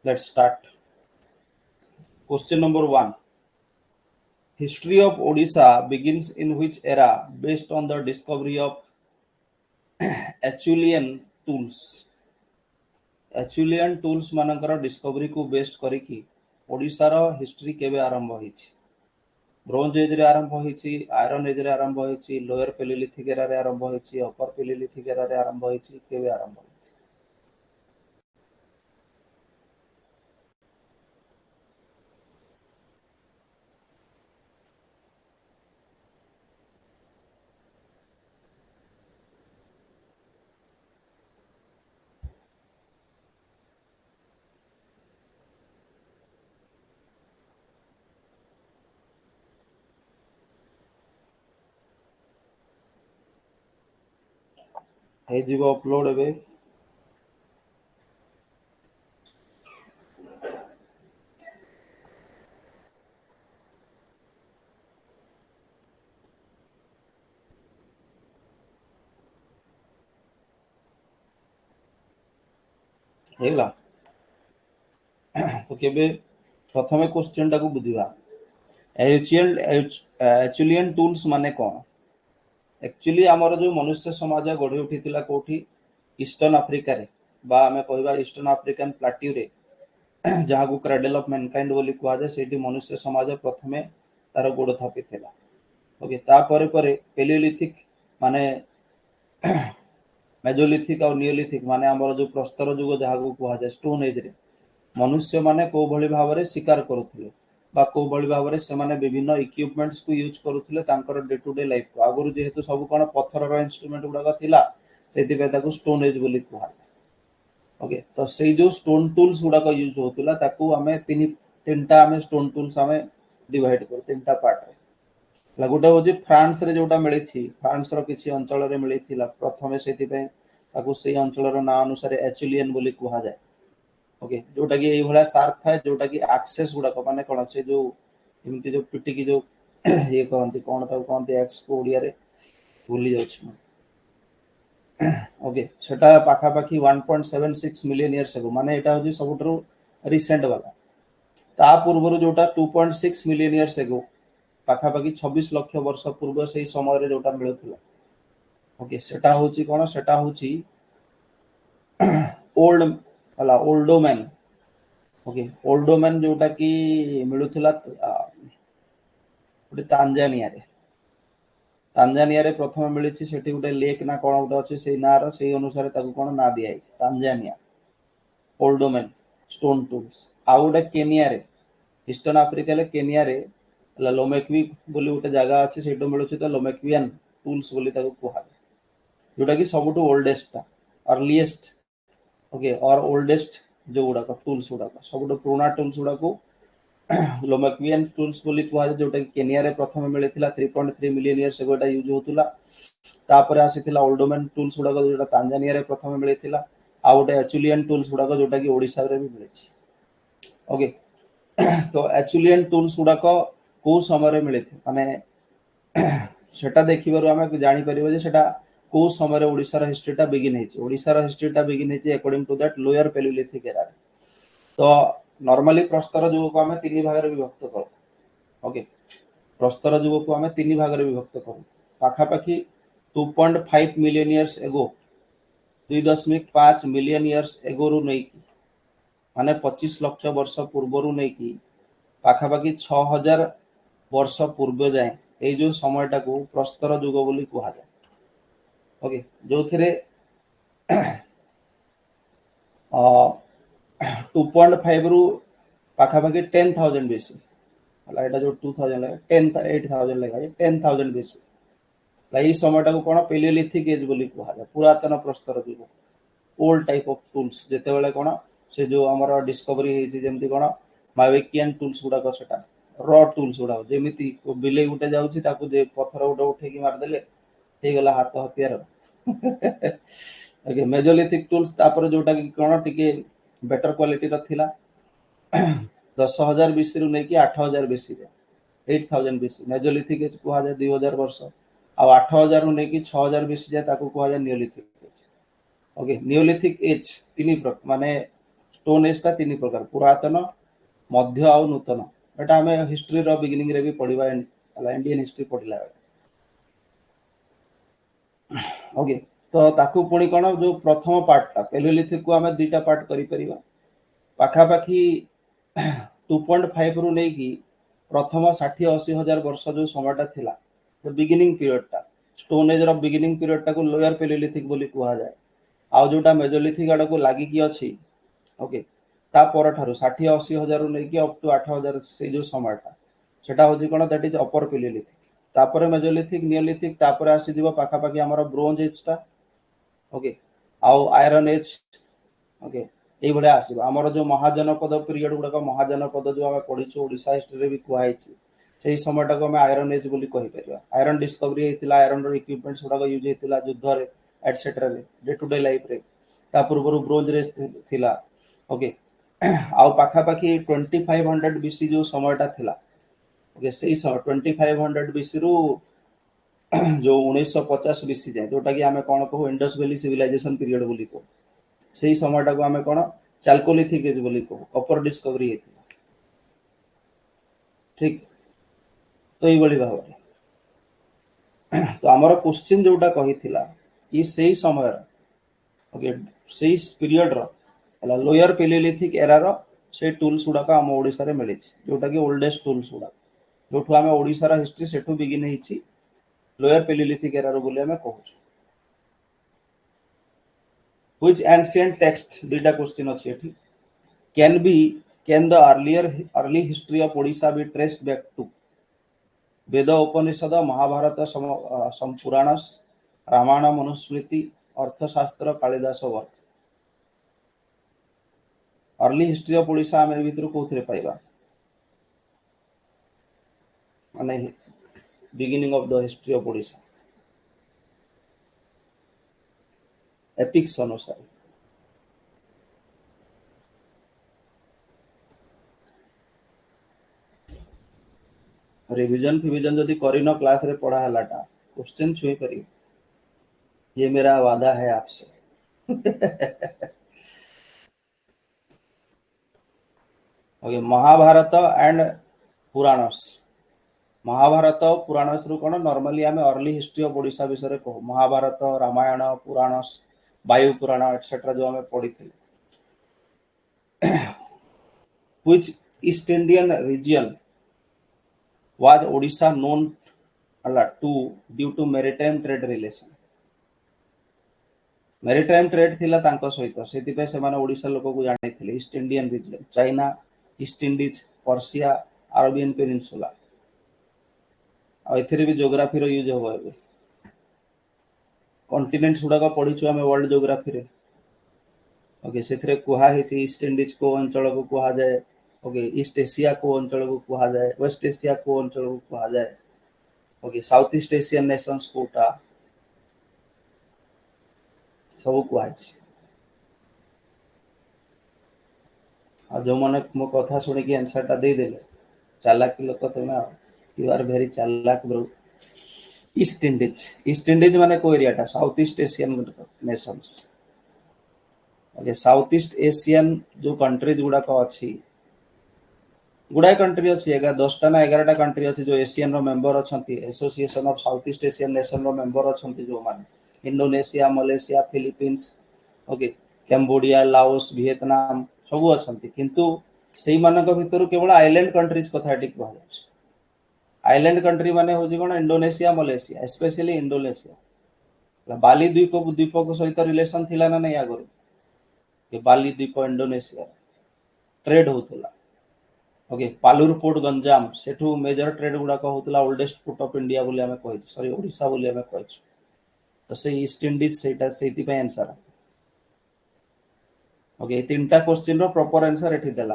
Let's start. Question number 1. History of Odisha begins in which era based on the discovery of Acheulean tools? Acheulean tools ମାନଙ୍କର discovery को based କରିକି ଓଡ଼ିଶାର history କେବେ ଆରମ୍ଭ ହେଇଛି? Bronze ଏଜରେ ଆରମ୍ଭ ହେଇଛି, ଆୟରନ ଏଜରେ ଆରମ୍ଭ ହେଇଛି, ଲୋୟର ପେଲିଲିଥିକ ଏରାରେ ଆରମ୍ଭ ହେଇଛି, ଅପର ପେଲିଲିଥିକ ଏରାରେ ଆରମ୍ଭ ହେଇଛି, କେବେ ଆରମ୍ଭ ହେଇଛି? ହେଇଯିବ ଅପଲୋଡ ଏବେ। ହେଇଗଲା। ତ କେବେ ପ୍ରଥମେ କ୍ୱେଶ୍ଚନ ଟାକୁ ବୁଝିବା। Acheulean tools ମାନେ କ'ଣ? एक्चुअली आमर जो मनुष्य समाज गढ़ी उठी कौटी ईस्टर्न आफ्रिकार बा आमे कहबा ईस्टर्न आफ्रिकान प्लाट्यू रे जहाँ को क्रेडल ऑफ मैनकाइंड बोली कहा जाए सेठी मनुष्य समाज प्रथमे तार गोड़ थापी थिला। ओके तापर परे पेलियोलिथिक माने मेजोलिथिक और नियोलिथिक माने आमर जो प्रस्तर युग जहाँ को कहा जाए स्टोन एज रे मनुष्य माने को भली भाव में शिकार करुथिले बा को भली भाव में से माने विभिन्न इक्विपमेंट्स को यूज करुथिले तांकर डे टू डे लाइफ को आगुरु जेहेतु सब कोन पत्थर इंस्ट्रूमेंट गुडा थिला सेति पे ताको स्टोन एज बोली कहा। ओके तो सेई जो स्टोन टूल्स गुडा यूज होतुला ताको हमें तीनटा हमें स्टोन टूल्स हमें डिवाइड कर तीनटा पार्ट रे गोटे होची फ्रांस रे जोटा मिली थी फ्रांस रो किछि अंचल रे मिली थिला प्रथमे सेति पे ताको सेई अंचल रो ना अनुसार एचुलियन बोली कहा जाए। ओके जोटा कि ये भला शार्प था जोटा कि एक्सेस गुडा माने कोन से जो एमती जो पिटी की जो ये कहंती कोन ताको कहंती एक्स को ओडिया रे भूली जाउछ। ओके सेटा पाखा पाखी 1.76 मिलियन इयर्स एगो माने एटा होजी सबुठरो रिसेंट वाला ता पूर्व जोटा 2.6 मिलियन इयर्स एगो पाखा पाखी 26 लाख वर्ष पूर्व से समय रे जोटा मिलुथला। ओके सेटा होची कोन सेटा होची ओल्ड वाला ओल्डो मैन। ओके ओल्डो मैन जोटा कि मिलुथला गोटे तांजानिया रे प्रथम मिली सेठी गोटे लेक ना कोन गोटे अछि सेही नार सेही अनुसार ताको कोन ना दिया आइछ तांजानिया ओल्डो मैन स्टोन टूल्स। आ गोटे केनिया रे ईस्टर्न आफ्रिका ले केनिया रे लोमेक्वी बोली गोटे जगह अछि सेठो मिलुछि त लोमेक्वियन टूल्स बोली ताको कहा जोटा कि सबुठो ओल्डेस्ट अर्लीएस्ट ओके और ओल्डेस्ट जो गुडा टूल्स गुडा सबुठो पुराना टूल्स गुडा को लोमेक्वियन टूल्स बोली कहा जोटा कि केनिया रे प्रथम मिलिथिला 3.3 मिलियन इयर्स एगोटा यूज होतुला तापर आसीथिला ओल्डोमैन टूल्स गुडा जोटा तांजानिया रे प्रथम मिलिथिला आ गोटे एचुलियन टूल्स गुडा जोटा कि ओडिसा रे भी मिलिछि। ओके तो एचुलियन टूल्स गुडा को समय रे मिलिथि माने सेटा देखिबारु हमें जानि परिबो जे सेटा को समय रे ओडिसा रा हिस्ट्रीटा बिगिन हेछि। ओडिसा रा हिस्ट्रीटा बिगिन हेछि according to that lower palaeolithic era. तो नॉर्मली प्रस्तर युग को हमें तीन भाग में विभक्त करूँ। ओके प्रस्तर युग को हमें तीन भाग में विभक्त करूँ पाखापाखी 2.5 million years ago 2.5 million years ago रु नहीं की माने 25 लाख वर्ष पूर्व रु नहीं की पाखापाखी 6000 वर्ष पूर्व जाए ये जो समयटा को प्रस्तर युग बोली कहा जाए। ओके जो थिरे 2.5 रु पाखापाखी 10,000 बेसी एटा जो 2000 लगा 8,000 लगा 10,000 बेसी यही समयटा को कोन पेलियोलिथिक एज बोली कहा जाए पुरातन प्रस्तर युग ओल्ड टाइप ऑफ टूल्स जेते बेले कोन से जो हमर डिस्कवरी हेछि जेमति कोन मावेकियन टूल्स गुडा को सेटा रॉ टूल्स गुडा जेमिति बिले गुटे जाउछि ताकू जे पत्थर गुडा उठे की मार देले हे गला हाथ हथियार। ओके मेजोलिथिक टूल्स तापर जोटा कि कोन टिके बेटर क्वालिटी रा थिला 10,000 बीसी रु नै कि 8,000 बीसी रे 8,000 बीसी मेजोलिथिक एज कहा जाए 2,000 वर्ष आ 8,000 रु नै कि 6,000 बीसी जाए ताकू कहा जाए neolithic age. Okay neolithic age तीन माने स्टोन एज टा तीन प्रकार पुरातन मध्य आउ नूतन एटा हमें हिस्ट्री रो बिगिनिंग रे भी पढ़िबा इंडियन हिस्ट्री पढ़िला ओके तो ताकू पुणी कौन जो प्रथम पार्टा पेलियोलिथिक को आम दुईटा पार्ट करें पाखापाखि 2.5 रु नहीं कि प्रथम 60-80 हजार वर्ष जो समयटा थिला बिगिनिंग पीरियड टा स्टोन एज रो बिगिनिंग पीरियड टा को लोअर पेलियोलिथिक बोली कहा जाए आउ जोटा मेजोलिथिक आड़ को लागिकी अच्छी ओके ता पर ठारू 60-80 हजार रु नहीं कि अप टू 8,000 से जो समयटा सेटा होची कोन दैट इज अपर पेलियोलिथिक तापर मेजोलिथिक नियोलिथिक तापर आसी जीवो पाखापाखि हमर ब्रोंज एज टा ओके आउ आयरन एज ओके ये भाया आसो आमर जो महाजनपद पीरियड गुड़ाक महाजनपद जो आम पढ़ी ओडिशा हिस्ट्री भी कहई से समयटा को आम आयरन एज बोली कहीपर आयरन डिस्कवरी होता आयरन इक्विपमेंट्स गुड़ाक यूज होता युद्ध etcetera day to day life रे ता पूर्व ब्रोंज रेज थिला ओके आउ पाखापाखि 2500 बीसी जो समयटा थिला ओके से समय 2500 बीसी रु जो 1950 बीसी जाए जोटा कि आम कौन कहू इंडस वैली सिविलाइजेशन पीरियड बोली कहू से समयटा को आम कौन चाल्कोलिथिक एज बोली कहू कपर डिस्कवरी होता ठीक तो ये भाव तो आमर क्वेश्चन जोटा कही कि से समय ओके से पीरियड रो लोअर पेलियोलिथिक एरा रो से टूल्स गुड़ाक आम ओडिशा रे मिली जोटा कि ओल्डेस्ट टूल्स गुड़ाक जो आम ओडिशा हिस्ट्री से बिगिन होती लोअर पेलियोलिथिक एरा रो बोली आम कहूँ which ancient text दुईटा क्वेश्चन अच्छी एठी can the early history of Odisha be traced back to Veda Upanishad Mahabharat Puranas Ramayana Manusmriti Arthashastra Kalidasa work early history of Odisha आम भर कौन पाइबा माने beginning of the history of Odisha epics अनुसार रिवीजन फिविजन जदि करिन क्लास रे पढ़ा हलाटा क्वेश्चन छुई करी ये मेरा वादा है आपसे ओके महाभारत एंड पुराणस महाभारत पुराणस रु कोन नॉर्मली आमे अर्ली हिस्ट्री ऑफ ओडिशा विषय कहू महाभारत रामायण पुराणस वायु पुराण एटसेट्रा जो आमे पढ़ी थी which East Indian region was Odisha known to due to maritime trade relation maritime trade थिला तांको सहित सेति पे से माने ओडिशा लोक को जानि थिले east Indian region China East Indies Persia Arabian peninsula आ एथिरे भी ज्योग्राफी रो यूज होबो एबे कॉन्टिनेंट्स गुडा को पढिछु आमे वर्ल्ड ज्योग्राफी रे ओके सेथिरे कुहा हेछि ईस्ट इंडीज को अंचल को कुहा जाय ओके ईस्ट एशिया को अंचल को कुहा जाए वेस्ट एशिया को अंचल को कुहा जाए okay south east Asian nations कोटा सब कुहा जो मैंने मो कथा शुणी कि आंसर टा दे देले चालाक लोक तुम यू आर वेरी चालाक ब्रो ईस्ट इंडीज माने को एरियाटा south east Asian nations okay south east Asian जो कंट्रीज गुड़ाक अच्छी गुड़ाए कंट्री अच्छी 10टा ना 11टा कंट्री अच्छी जो एशियन रो मेंबर अछंती Association of South east Asian Nation रो मेंबर अछंती जो माने Indonesia Malaysia Philippines okay Cambodia Laos Vietnam सब अछंती किंतु सेही मानक भितर केवल आइलैंड कंट्रीज कथा ठीक कह जाउछ आइलैंड कंट्री माने होजी कोन इंडोनेशिया मलेशिया स्पेशली इंडोनेशिया बाली द्वीप को सहित रिलेशन थिला ना नहीं आगरो के बाली द्वीप इंडोनेशिया ट्रेड होतला ओके पालुर पोर्ट गंजाम सेठू मेजर ट्रेड गुड़ाक होता ओल्डेस्ट पोर्ट ऑफ इंडिया बोली आमे कहै सॉरी ओडिशा बोली आमे कहै तो से ईस्ट इंडीज सेटा सेति पे आंसर ओके तीनटा क्वेश्चन रो प्रॉपर आंसर एठी देला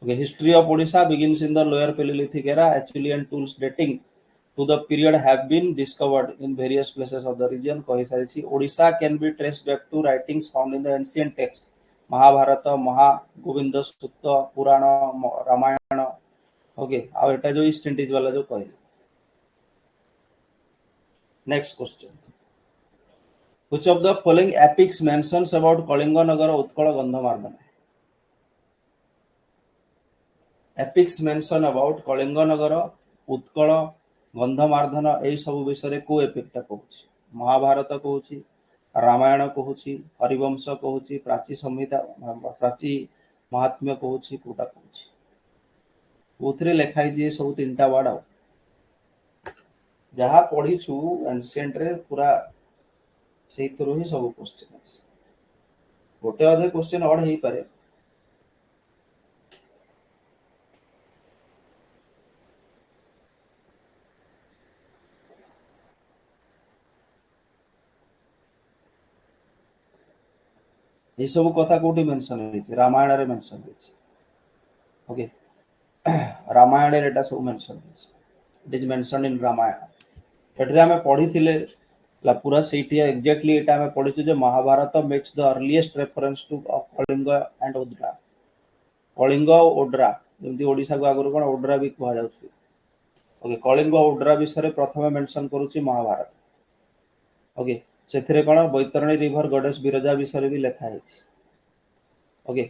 okay history of Odisha begins in the lower palaeolithic era actually and tools dating to the period have been discovered in various places of the region कहि सारिछि Odisha can be traced back to writings found in the ancient text Mahabharata Mahagovinda Sukta Purana Ramayana okay आ एटा जो east Indies वाला जो कहले next question which of the following epics mentions about Kalinga Nagar Utkal Gandhamardan epics mention about Kalinga Nagar Utkal Gandhamardan यही सब विषय को एपिकटा कहूँ महाभारत कहूँ रामायण कहूँ हरिवंश कहूँ प्राची संहिता प्राची महात्म्य कहूँ कोटा कहूँ कोथरे लिखाई सब तीन टा वर्ड आ जहाँ पढ़ीछु एनसिएंट रे पूरा से ही सब क्वेश्चन अच्छे गोटे अधे क्वेश्चन अड हो पारे ये सब कथा कोटी मेंशन होइछि रामायण रे मेंशन होइछि ओके रामायण रे एटा सब मेंशन होइछि it is mention in Ramayana एटरे हमें पढ़ी थिले ला पूरा सेठी एग्जैक्टली एटा हमें पढ़िछु जे Mahabharata makes the earliest reference to Kalinga and Odra Kalinga Odra जेमति ओडिसा को आगुर कोन ओड्रा भी कहा जाउछि ओके कलिंग ओड्रा विषय प्रथम मेंशन करूछि महाभारत ओके से बैतरणी रिवर गडेस विरजा विषय भी लिखा है ओके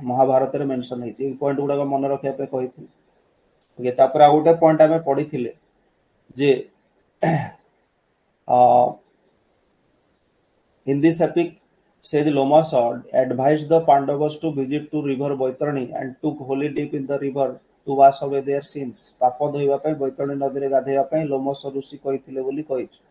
महाभारत रे मेंशन है पॉइंट गुड़ा मन रखा कही ओके तापर आ गोटे पॉइंट आम पढ़ी जे in this epic sage Lomasa advised the Pandavas to visit to river Baitani and took holy dip in the river to wash away their sins पाप धोइबा पई बैतरणी नदी रे गाधेबा पई लोमस ऋषि कहिथिले बोली कहिछु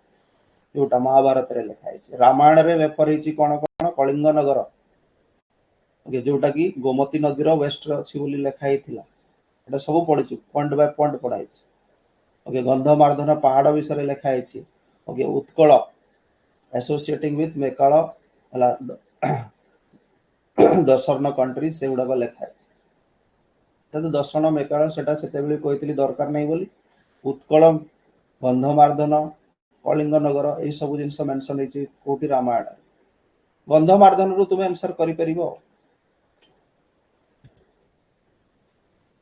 जोटा महाभारत रे लिखा है रामायण रे रेफर होइछि कोन कोन कलिंग नगर ओके जोटा कि गोमती नदी रो वेस्ट रे अछि बोली लिखा हैथिला एटा सब पढिछु पॉइंट बाय पॉइंट पढाइछि ओके गंधमार्दन पहाड़ विषय लिखा है okay Utkal associating with Mekala दर्शन कंट्री से गुड़ाक लिखा है तो दर्शन मेकाल से कही दरकार नहीं बोली उत्कल गंधमार्दन कलिंग नगर यही सब जिन मेनसन होती रामायण गंधमार्दन रु तुम आंसर कर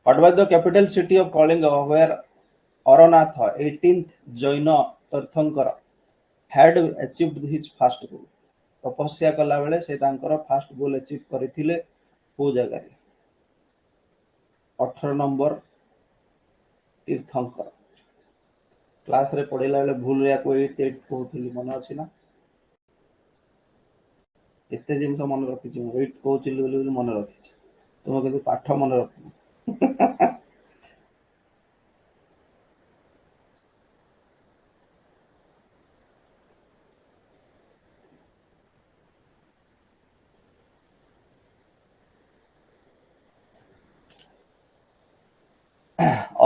What was the capital city of Kalinga where Aranatha, 18th Jaina Tirthankara, had achieved his first goal? तपस्या कला बेले से तांकर फास्ट गोल अचीव करथिले को जगह रे 18 नंबर तीर्थंकर क्लास रे पढेला बेले भूल रे को 8 कहउथिली मन अछि ना एते जिंस मन रखि छु 8 कहउथिली बोली मन रखि छु तुम केते पाठ मन रखि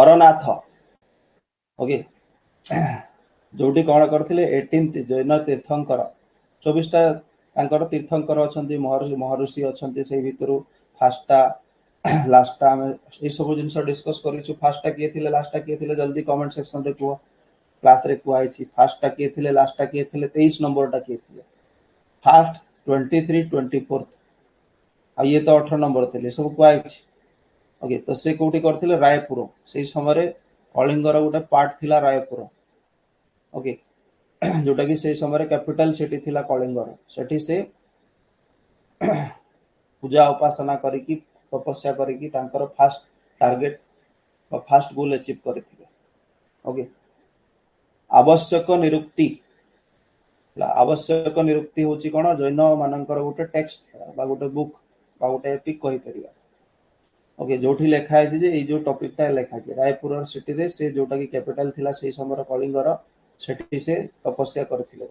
अरनाथ ओके जोटी कौन करथिले 18th जैन तीर्थंकर 24टा तांकर तीर्थंकर अछंती महर्षि अछंती से भितरु फास्टा लास्टा हम ए सब जिंस डिस्कस करिछु फास्टा किए थिले लास्टा किए थिले जल्दी कमेंट सेक्शन रे कुहो क्लास रे कुआ आइछि फास्टा किए थिले लास्टा किए थिले 23 नंबर टा किए थिले फास्ट 23 24 आ ये तो 18 नंबर थिले सब कुआ आइछि ओके तो से कोठी करथिले रायपुर से समय रे कलिंगर गोटे पार्ट थिला रायपुर ओके जोटा कि से समय कैपिटल सिटी थिला कलिंगर सेठी से पूजा उपासना करिकी तपस्या करिकी तांकर fast target fast goal achieve करथिले ओके आवश्यक निरुक्ति आवश्यक निरुक्ति होची कोन जैन मानकर गोटे टेक्स्ट बा गोटे बुक बा गोटे एपिक कहि परिया ओके जोठी लिखा है जे ए जो टॉपिक टा लिखा है रायपुर सिटी रे से जोटा कि कैपिटल थिला से समय कलिंगर सेठी से तपस्या करथिले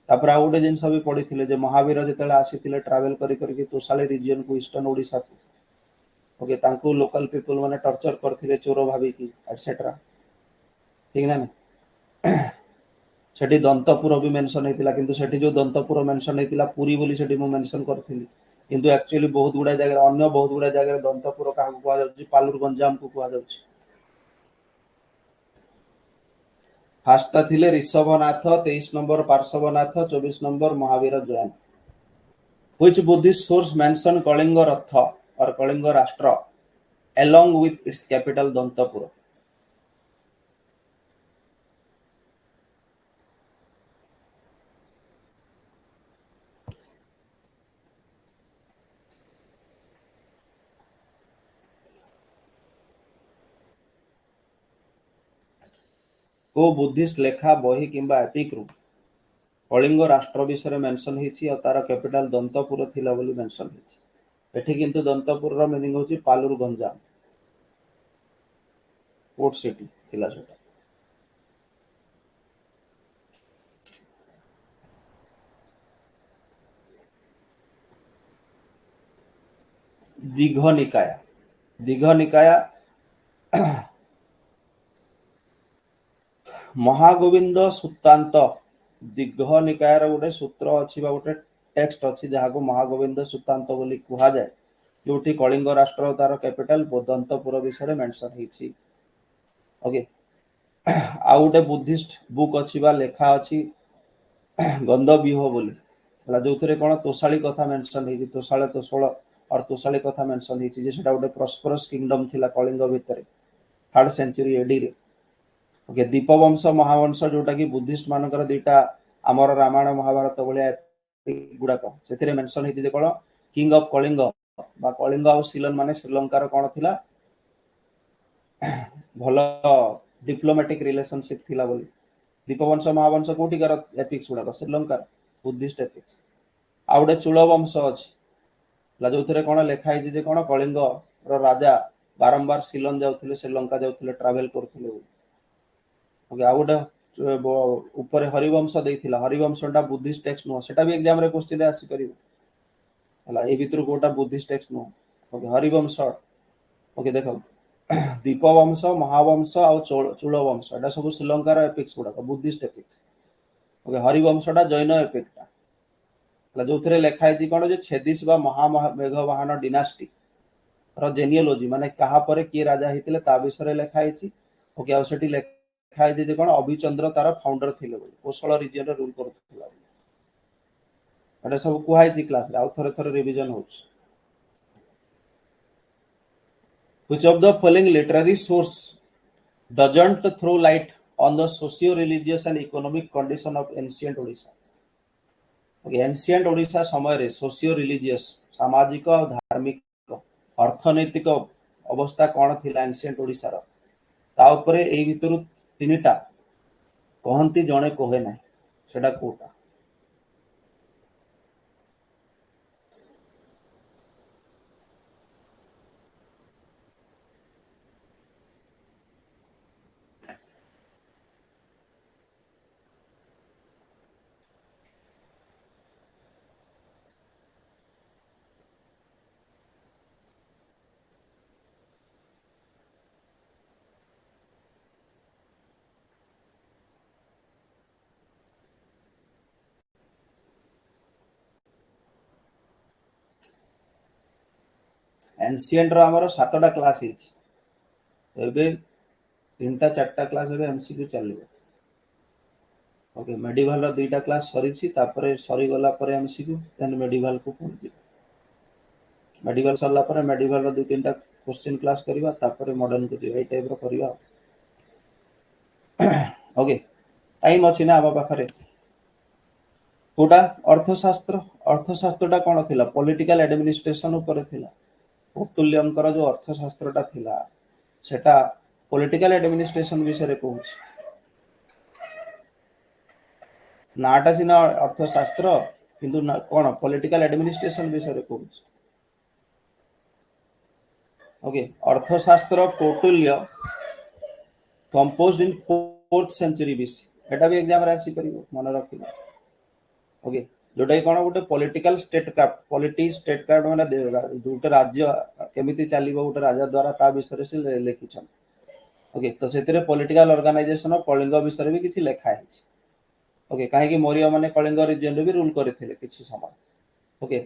तापर आ गोटे जिनस भी पढ़ी जे महावीर जेतले आसीथिले ट्रैवल करी करी तोसाली रीजन को ईस्टर्न ओडिसा को ओके तांको लोकल पीपल माने टॉर्चर करथिले चोर भाबी की एटसेट्रा ठीक ना सेठी दंतपुर भी मेंशन हेतिला किंतु सेठी जो दंतपुर मेंशन हेतिला पुरी बोली सेठी मु मेंशन करथिली किंतु एक्चुअली बहुत गुडा जगह अन्य बहुत गुडा जगह दंतपुर का कुआ जाउची पालुर गंजाम को कुआ जाउची फास्टा थिले Rishabhanath 23 number Parshvanath 24 number Mahavir Jain which Buddhist source mention Kalinga Ratha or Kalinga Rashtra along with its capital Dantapura को बुद्धिस्ट लेखा बही किंबा एपिक रु कलिंग राष्ट्र विषय मेंशन होती और तार कैपिटल दंतपुर थिला बोली मेंशन होती एठी किंतु दंतपुर रो मीनिंग होची पालुर गंजाम पोर्ट सिटी थिला सेटा दीघ निकाय दीघ निकाय महागोविंद सुत्तांत दीघ निकायर गोटे सूत्र अच्छी गोटे टेक्स्ट अच्छी जहाँ को महागोविंद सुत्तांत बोली कहा जाए जोटी कलिंग राष्ट्र तार कैपिटल दंतपुर विषय मेंशन होती ओके आउ गोटे बुद्धिस्ट बुक अच्छी बा लेखा अच्छी गंधव्यूह बोली जो थे कौन तोषाली कथा मेंशन होती तोषाले तोषल और तोषाली कथा मेंशन होती सेटा गोटे प्रॉस्परस किंगडम थिला कलिंग भितर 3rd सेंचुरी एडी रे ओके दीपवंश महावंश जोटा कि बुद्धिस्ट मानकर दुईटा आमर रामायण महाभारत भाया गुड़ाक से मेंशन होती कौन किंग ऑफ कलिंग बा कलिंग और सीलन माने श्रीलंकार कौन थिला भल डिप्लोमेटिक रिलेशनशिप थिला बोली दीपवंश महावंश कोटिकार एपिक्स गुड़ाक श्रीलंकार बुद्धिस्ट एपिक्स आ गोटे चूल वंश अच्छी जो थे कौन लिखाई जे कौन कलिंग राजा बारंबार सीलन जाऊे श्रीलंका जाऊे ट्रावेल करते ओके आ गोटे ऊपर हरिवंश देइथिला हरिवंशटा बुद्धिस्ट टेक्स्ट नुह सेटा भी एग्जाम रे क्वेश्चन आसी परिबो हला ए भितर कोटा बुद्धिस्ट टेक्स्ट नुह ओके हरिवंश ओके देखो दीपवंश महावंश और चूल वंश एटा सब श्रीलंकार एपिक्स गुड़ाक बुद्धिस्ट एपिक्स ओके हरिवंशटा जैन एपिक्टा जो थे लिखाई कौन जे छेदिस बा महामेघवाहन डिनास्टी रो जेनियोलॉजी माने कहा पर किए राजा होते ता विषय लिखाई ओके आ सेठी लिखाई जे कौन अभिचंद्र तार फाउंडर थिले कोशल रिजन रूल करथुला एटा सब कुहाई क्लास रे आ थरे थरे revision होछ which of the following literary source doesn't throw light on the socio-religious and economic condition of ancient Odisha okay ancient Odisha समय रे socio-religious सामाजिक और धार्मिक अर्थनैतिक अवस्था कौन थिला एंशिएंट ओडिसा रो ता ऊपर एई भितरु तीनटा कहंती जणे कहे ना सेटा कोटा एंशिएंट रो हमर 7टा क्लास हिच एबे 3टा 4टा क्लास एबे एमसीक्यू चलिबो ओके मेडिवल रो 2टा क्लास सरीछि तापरे सरी गला परे एमसीक्यू देन मेडिवल को पहुंची मेडिवल सरला परे मेडिवल रो 2-3टा क्वेश्चन क्लास करिवा तापरे मॉडर्न को जे टाइप रो करिवा ओके टाइम अछि ना आबा पाखरे कोटा अर्थशास्त्रटा कौन थिला पॉलिटिकल एडमिनिस्ट्रेशन ऊपर थिला कौटिल्यंकर जो अर्थशास्त्रटा थिला सेटा पॉलिटिकल एडमिनिस्ट्रेशन विषय कहूँ नाटा सिना अर्थशास्त्र किंतु कौन पॉलिटिकल एडमिनिस्ट्रेशन विषय कहूँ ओके अर्थशास्त्र कौटिल्य कंपोज्ड इन 4th सेंचुरी बीसी एटा भी एग्जाम रे आसी परिबो मन रखिबो ओके जोटा कौन गोटे पॉलिटिकल स्टेट क्राफ्ट माने गोटे राज्य केमिति चलिबो गोटे राजा द्वारा ता विषय से लिखिछन ओके तो सेतिरे पॉलिटिकल ऑर्गेनाइजेशन ऑफ कलिंग विषय भी किछि लेखा है ओके काहे कि मौर्य माने कलिंग रीजन भी रूल करथिले किछि समय okay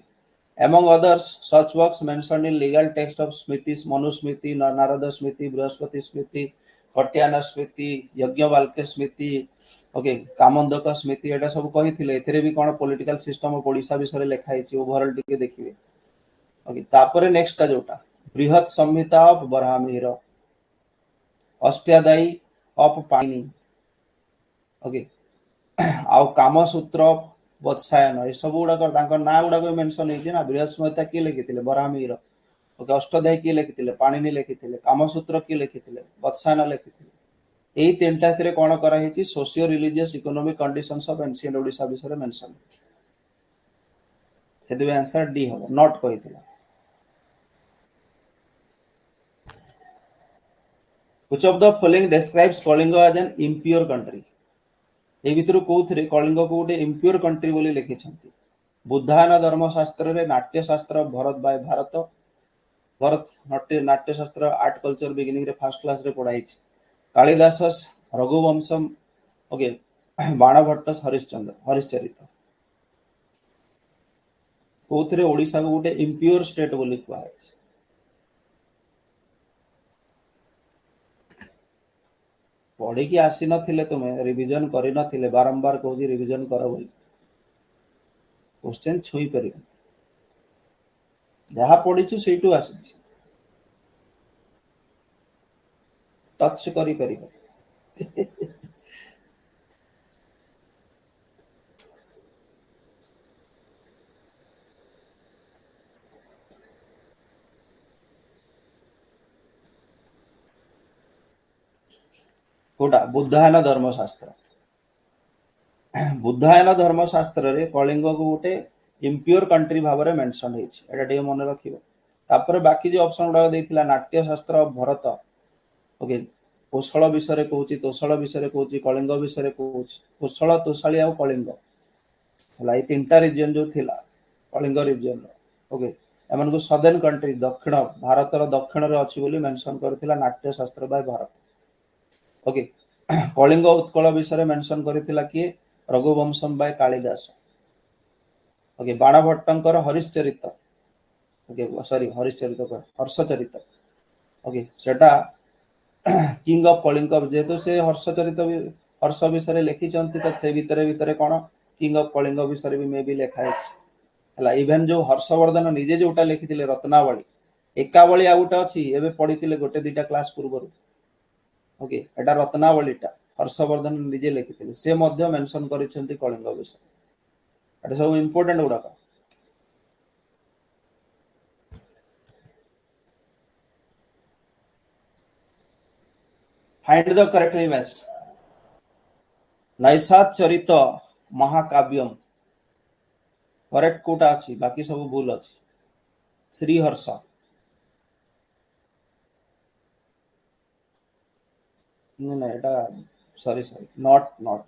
among others such works mentioned in legal text of smritis Manusmriti Narada Smriti Brihaspati Smriti Katyayana Smriti Yajnavalkya Smriti okay Kamandaka Smriti एटा सब कहिथिले एथरे भी कोन पॉलिटिकल सिस्टम ऑफ ओडिसा विषय लिखा है ओवरऑल टिके देखिबे ओके तापरे नेक्स्ट जोटा Brihat Samhita of Varahamihira Ashtadhyayi of Panini okay आउ कामसूत्र ऑफ वत्सायन ए सब गुडा ना गुडा मेंशन होती ना बृहत संहिता किए लिखिथिले बराहमिहिर ओके अष्टाध्यायी किए लिखिथिले पाणिनि लिखिथिले कामसूत्र किए लिखिथिले वत्सायन लिखिथिले एई तीनटा थिरे कोन करा हेची socio religious economic conditions of ancient Odisha विषय मेंशन सेति आंसर डी हो नॉट कहितला which of the following describes Kalinga as an impure country ए भितर कोउथरे कलिंग को गोटे इम्प्योर कंट्री बोली लिखिछंती बुद्धायन धर्मशास्त्र रे Natyashastra Bharata by Bharat Bharata Natyashastra art culture beginning रे फर्स्ट क्लास रे पढ़ाई कालिदासस रघुवंशम ओके बाणभट्टस हरिश्चरित कोउथरे ओडिसा को गोटे इम्प्योर स्टेट बोली कुआ पढ़ी की आसी नथिले तुमे रिवीजन करि नथिले बारंबार कहूजी रिवीजन कर बोली क्वेश्चन छुई परिबो जहाँ पढ़ीछु सेटू आसीछि टच करी परिबो कोटा बुद्धायन धर्मशास्त्र बुद्धायन धर्मशास्त्र रे कलिंग को गोटे इम्प्योर कंट्री भाव में मेंशन हेछि एटा टे मन रखिबो तापर बाकी जो ऑप्शन गुडा देथिला नाट्यशास्त्र भरत ओके कोशल विषय रे कहूची तोशल विषय रे कहूची कलिंग विषय रे कहूची कोशल तोशाली आ कलिंग हला ए तीनटा रीजन जो थिला कलिंग रीजन ओके एमन को सदर्न कंट्री दक्षिण भारत रो दक्षिण रे अछि बोली मेंशन करथिला नाट्यशास्त्र बाय भारत ओके कलिंग उत्कल विषय मेंशन करथिला कि रघुवंशम बाय कालिदास ओके बाणभट्टंकर Harishcharit okay sorry Harishcharit Harshacharita okay सेटा किंग ऑफ कलिंग जेहेतु से हर्षचरित हर्ष विषय लिखि चंती तो से भितरे भितरे कोन किंग ऑफ कलिंग विषय भी मे भी लिखा है हला इवन जो हर्षवर्धन निजे जोटा लिखिथिले रत्नावली एकावली आ गोटे अछि एबे पढिथिले गोटे दुटा क्लास पूर्व ओके एटा रत्नावलीटा हर्षवर्धन निजे लिखिथिले से मध्य मेंशन करिसेंती कलिंग विषय एटा सब इंपोर्टेंट गुडा find the correct image Naishadha Charita Mahakavyam correct कोटा अछि बाकी सब भूल अछि श्रीहर्ष नहीं एटा sorry sorry not not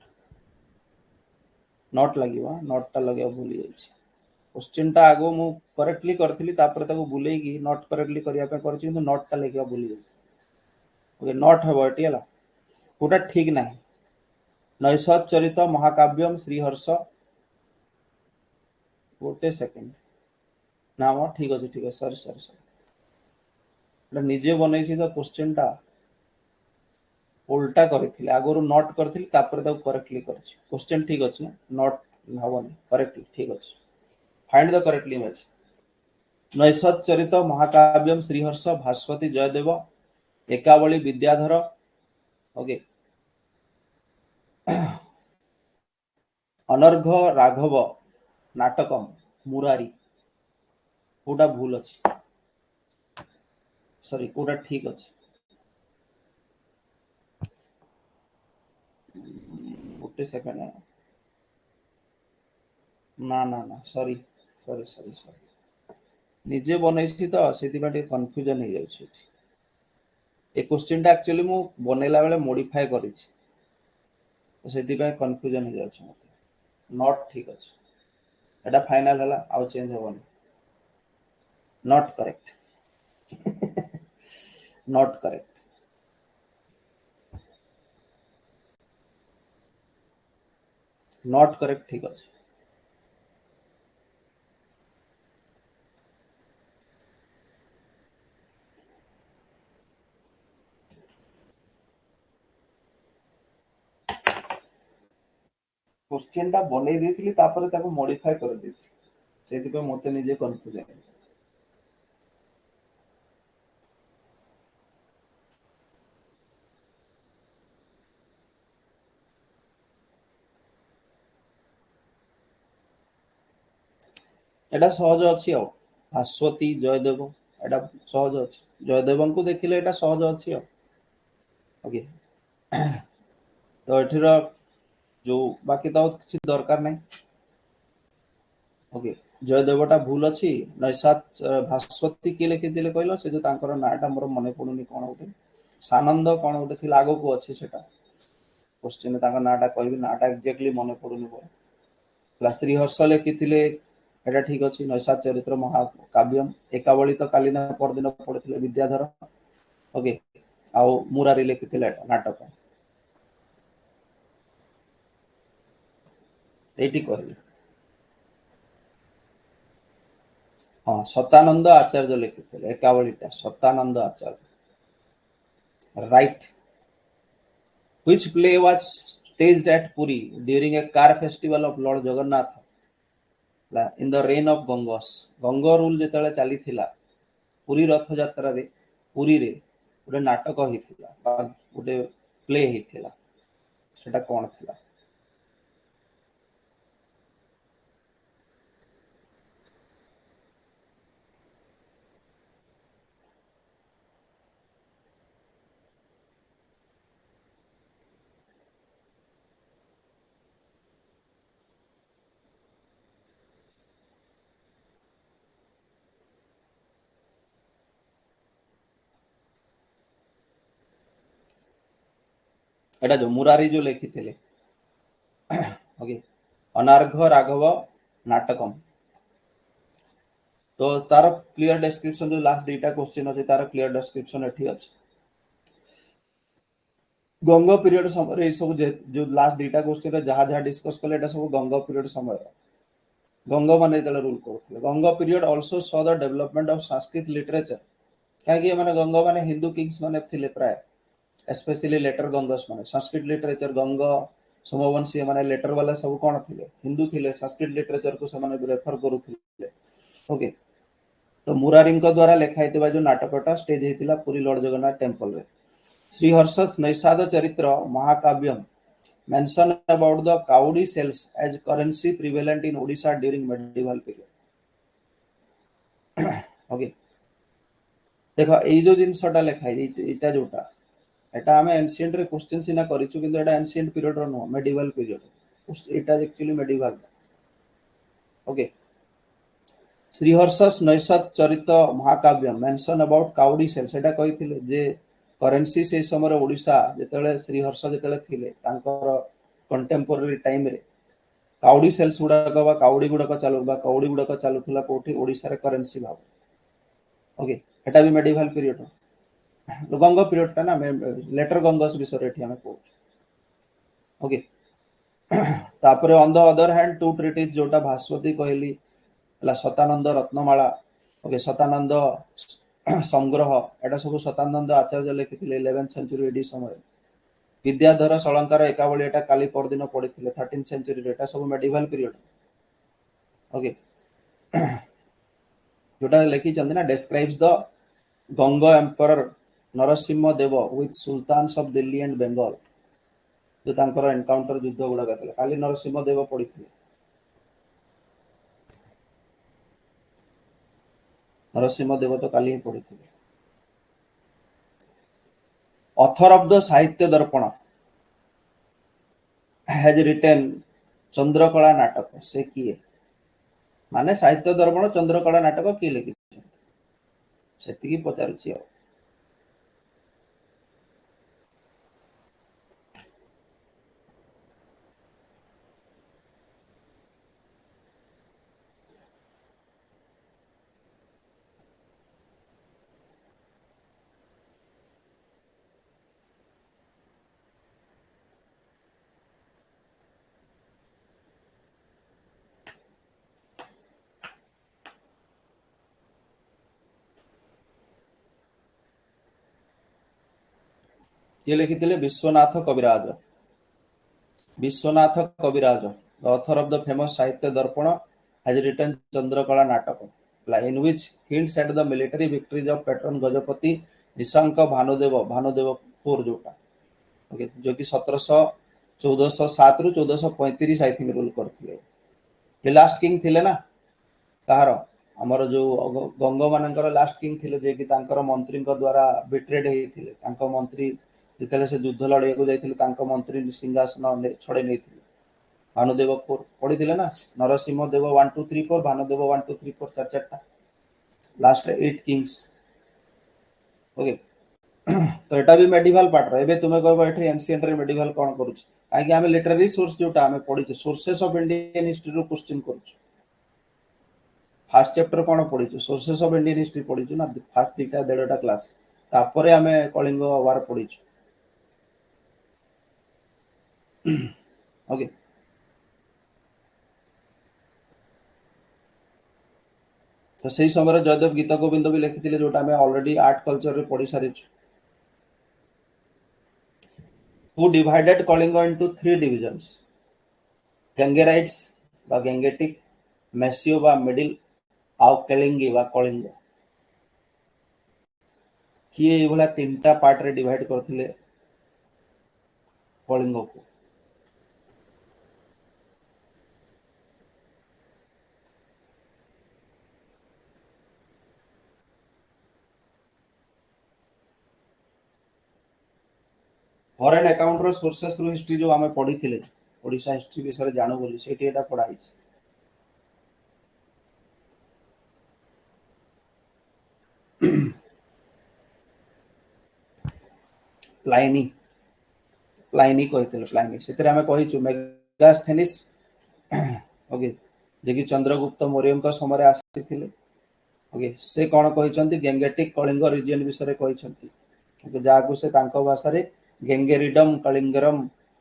not लगिवा नॉट टा लगे भूल जाइछि क्वेश्चन टा आगो मु करेक्टली करथिली तापर ताको बुलेई की नॉट करेक्टली करिया पे करछि किंतु नॉट टा लेखिया भूल जाइछि ओके नॉट हबो एटी हला कोटा ठीक नाही नैषाद चरित महाकाव्यम श्रीहर्ष गोटे सेकंड ना मो ठीक अछि सॉरी सॉरी सॉरी निजे बनैछि तो क्वेश्चन टा उल्टा करथिले आगरो नोट करथिले तापर ताको करेक्टली करछि क्वेश्चन ठीक अछि नॉट हबनी करेक्टली ठीक अछि find the correctly image Naishadha Charita Mahakavyam Shriharsha Bhasvati Jayadeva Ekavali Vidyadhara okay Anargha Raghava Natakam Murari कोटा भूल अछि सॉरी कोटा ठीक अछि गोटे सेकंड ना ना ना सॉरी सॉरी सॉरी सॉरी निजे बनैछि तो सेति बाटे कंफ्यूजन हो जाउछि ए क्वेश्चन टा एक्चुअली मु बनेला बेले मॉडिफाई करिछि तो सेति बाय कंफ्यूजन हो जाउछि मते नॉट ठीक अछि एटा फाइनल हला आउ चेंज होबनी not correct not correct not correct ठीक अछि क्वेश्चन टा बनै देथिली तापर ताको मॉडिफाई कर देछि सेति पे मते निजे कंफ्यूजन एटा सहज अछि आ भास्वती जयदेव एटा सहज अछि जयदेवन को देखिले एटा सहज अछि आ ओके तो एठिर जो बाकी तो किसी दरकार नहीं। ओके, जयदेवटा भूल अच्छी नैषाद भास्वती किए लिखिले कहल से जो तांकर नाटा मोर मन पड़ुनी कौन गोटे सानंद कौन गोटे थी आग को अच्छी से क्वेश्चन नाटा कह नाटा एक्जाक्टली मन पड़ुनी बोला श्रीहर्ष लिखिले एटा ठीक अच्छे नैषाद चरित्र महाकाव्यम एकावली तो काली ना परदिन पढ़ते विद्याधर। ओके, आउ मुरारी लिखिले नाटक ये कहली। हाँ, सतानंद आचार्य लिखिले एकावलीटा सतानंद आचार्य right. Which play was staged at Puri during a car festival of Lord Jagannath in the reign of Gangos? Ganga rule जेतले चली थिला पुरी रथ यात्रा रे पुरी रे गोटे नाटक होइथिला बा गोटे प्ले होइथिला सेटा कोन थिला? एटा जो मुरारी जो लिखिथिले ओके अनार्घ राघव नाटकम तो तार क्लियर डिस्क्रिप्शन जो लास्ट दुटा क्वेश्चन अच्छे तार क्लियर डिस्क्रिप्शन एठी अछि। गंग पीरियड समय सब जो लास्ट दुटा क्वेश्चन जहाँ जहाँ डिस्कस कले एटा सब गंग पीरियड समय गंग माने जेतले रूल करथिले। Ganga period also saw the development of Sanskrit literature काहे माने गंग माने हिंदू किंग्स माने थिले प्राय स्पेशली लेटर गंगस माने संस्कृत लिटरेचर गंग सोमवंशी माने लेटर वाला सब कोन थिले हिंदू थिले संस्कृत लिटरेचर को से रेफर करूथिले। ओके, तो मुरारी द्वारा लिखाई जो नाटकटा स्टेज होता पुरी लॉर्ड जगन्नाथ टेम्पल रे। Shriharsha Naishadha Charitra Mahakavyam mention about the cowrie shells as currency prevalent in Odisha during medieval period. Okay, देखो ये जो जिनसटा लिखाई इटा जोटा एटा आम एनसीएंट रे क्वेश्चन सिना करिछु किंतु एटा एनसीएंट पीरियड रो नो मेडिवल पीरियड एटा एक्चुअली मेडिवल। ओके, श्रीहर्ष नैषाद चरित महाकाव्य mention about cowardly sales Etah कहिथिले J currency से समय ओडिशा जेतेले श्रीहर्ष जेतेले थिले तांकर कंटेम्पोररी टाइम रे काउडी सेल्स गुडाक बा काउडी गुडाक कौड़ी गुडाक चलुला कोठी ओडिशा रे करेंसी भाव। ओके, एटा भी मेडिवल पीरियड गंग पीरियड टा ना लेटर गंगस विषय एठी हम कहू। ओके, तापरे on the other hand two treaties जोटा भास्वती कहली सतानंद रत्नमाला। ओके, सतानंद संग्रह एटा सब सतानंद आचार्य लिखिथिले 11th सेंचुरी एडी समय। विद्याधर सलंकार एकावली एटा काली परदिन पढ़िथिले 13th सेंचुरी एटा सब मेडिवल पीरियड। ओके, जोटा लिखि चंदी ना describes the Ganga emperor Narasimha Deva with sultans of Delhi and Bengal जो तांकर एनकाउंटर युद्ध गुडा करथिले काली नरसिंह देव पढ़िथिले। नरसिंह देव तो काली ही पढ़ी थे। ऑथर ऑफ द साहित्य दर्पण हैज रिटन चंद्रकला नाटक से किए माने साहित्य दर्पण चंद्रकला नाटक किए लिखि सेतिकी पचारुछि। ये लिखिथिले Vishwanath Kaviraj. Vishwanath Kaviraj the author of the famous Sahitya Darpan has written Chandrakala नाटक in which hints at the military victories of patron Gajapati Nishank भानुदेवपुर जोटा। ओके, जो कि 1407 रु 1435 आई थिंक रूल करथिले। ये लास्ट किंग थिले ना कहार हमर जो गंग मानकर लास्ट किंग थिले जे कि तांकर मंत्री द्वारा बिट्रेड हेथिले तांकर मंत्री ଯେତେବେଳେ ସେ ଯୁଦ୍ଧ ଲଢ଼ିବାକୁ ଯାଇଥିଲେ ତାଙ୍କ ମନ୍ତ୍ରୀ ସିଂହାସନ ଛଡ଼େଇ ନେଇଥିଲେ। ଭାନୁଦେବ 4 ପଢିଥିଲେ ନା, ନରସିଂହ ଦେବ 1 2 3 4, ଭାନୁଦେବ 1 2 3 4 ଚାରି ଚାରିଟା, ଲାଷ୍ଟ 8 କିଙ୍ଗସ୍। ओके तो एटा भी मेडिवल पार्ट एबे तुमे कहबो एठी एंशिएंट रे मेडिवल कोन करूछ काहे कि हम लिटरेरी सोर्स जोटा हम पढिछ सोर्सेस ऑफ इंडियन हिस्ट्री रो क्वेश्चन करूछ। फर्स्ट चैप्टर कोन पढिछ सोर्सेस ऑफ इंडियन हिस्ट्री पढिछ ना, फर्स्ट दिटा डेढ़टा क्लास तापरे हमें कलिंग वार पढिछ। ओके तो सही समय जयदेव गीत गोविंद भी लिखिथिले जोटा हमें ऑलरेडी आर्ट कल्चर रे पढि सारिछ। Who divided Kalinga into 3 divisions? Gangerites বা Gangetic, Mesio বা Middle, ଆଉ Kalingi বা କଳିଙ୍ଗ। କିଏ ଏଇଭଳିଆ 3ଟା ପାର୍ଟ ରେ ଡିଭାଇଡ କରିଥିଲେ କଳିଙ୍ଗକୁ? फॉरेन अकाउंट रो सोर्सेस रो हिस्ट्री जो हमें पढ़ी थिले ओडिशा हिस्ट्री विषय जानू बोली सेठी एटा पढ़ाई छै। प्लाइनी प्लाइनी कहते प्लाइनी से आम कहीचु मेगास्थेनिस ओके जे कि चंद्रगुप्त मौर्य समय आसी ओके से कौन कहते गेंगेटिक कलिंग रिजन विषय कहते जहाँ से भाषा गेंगेरिडम कलिंगरम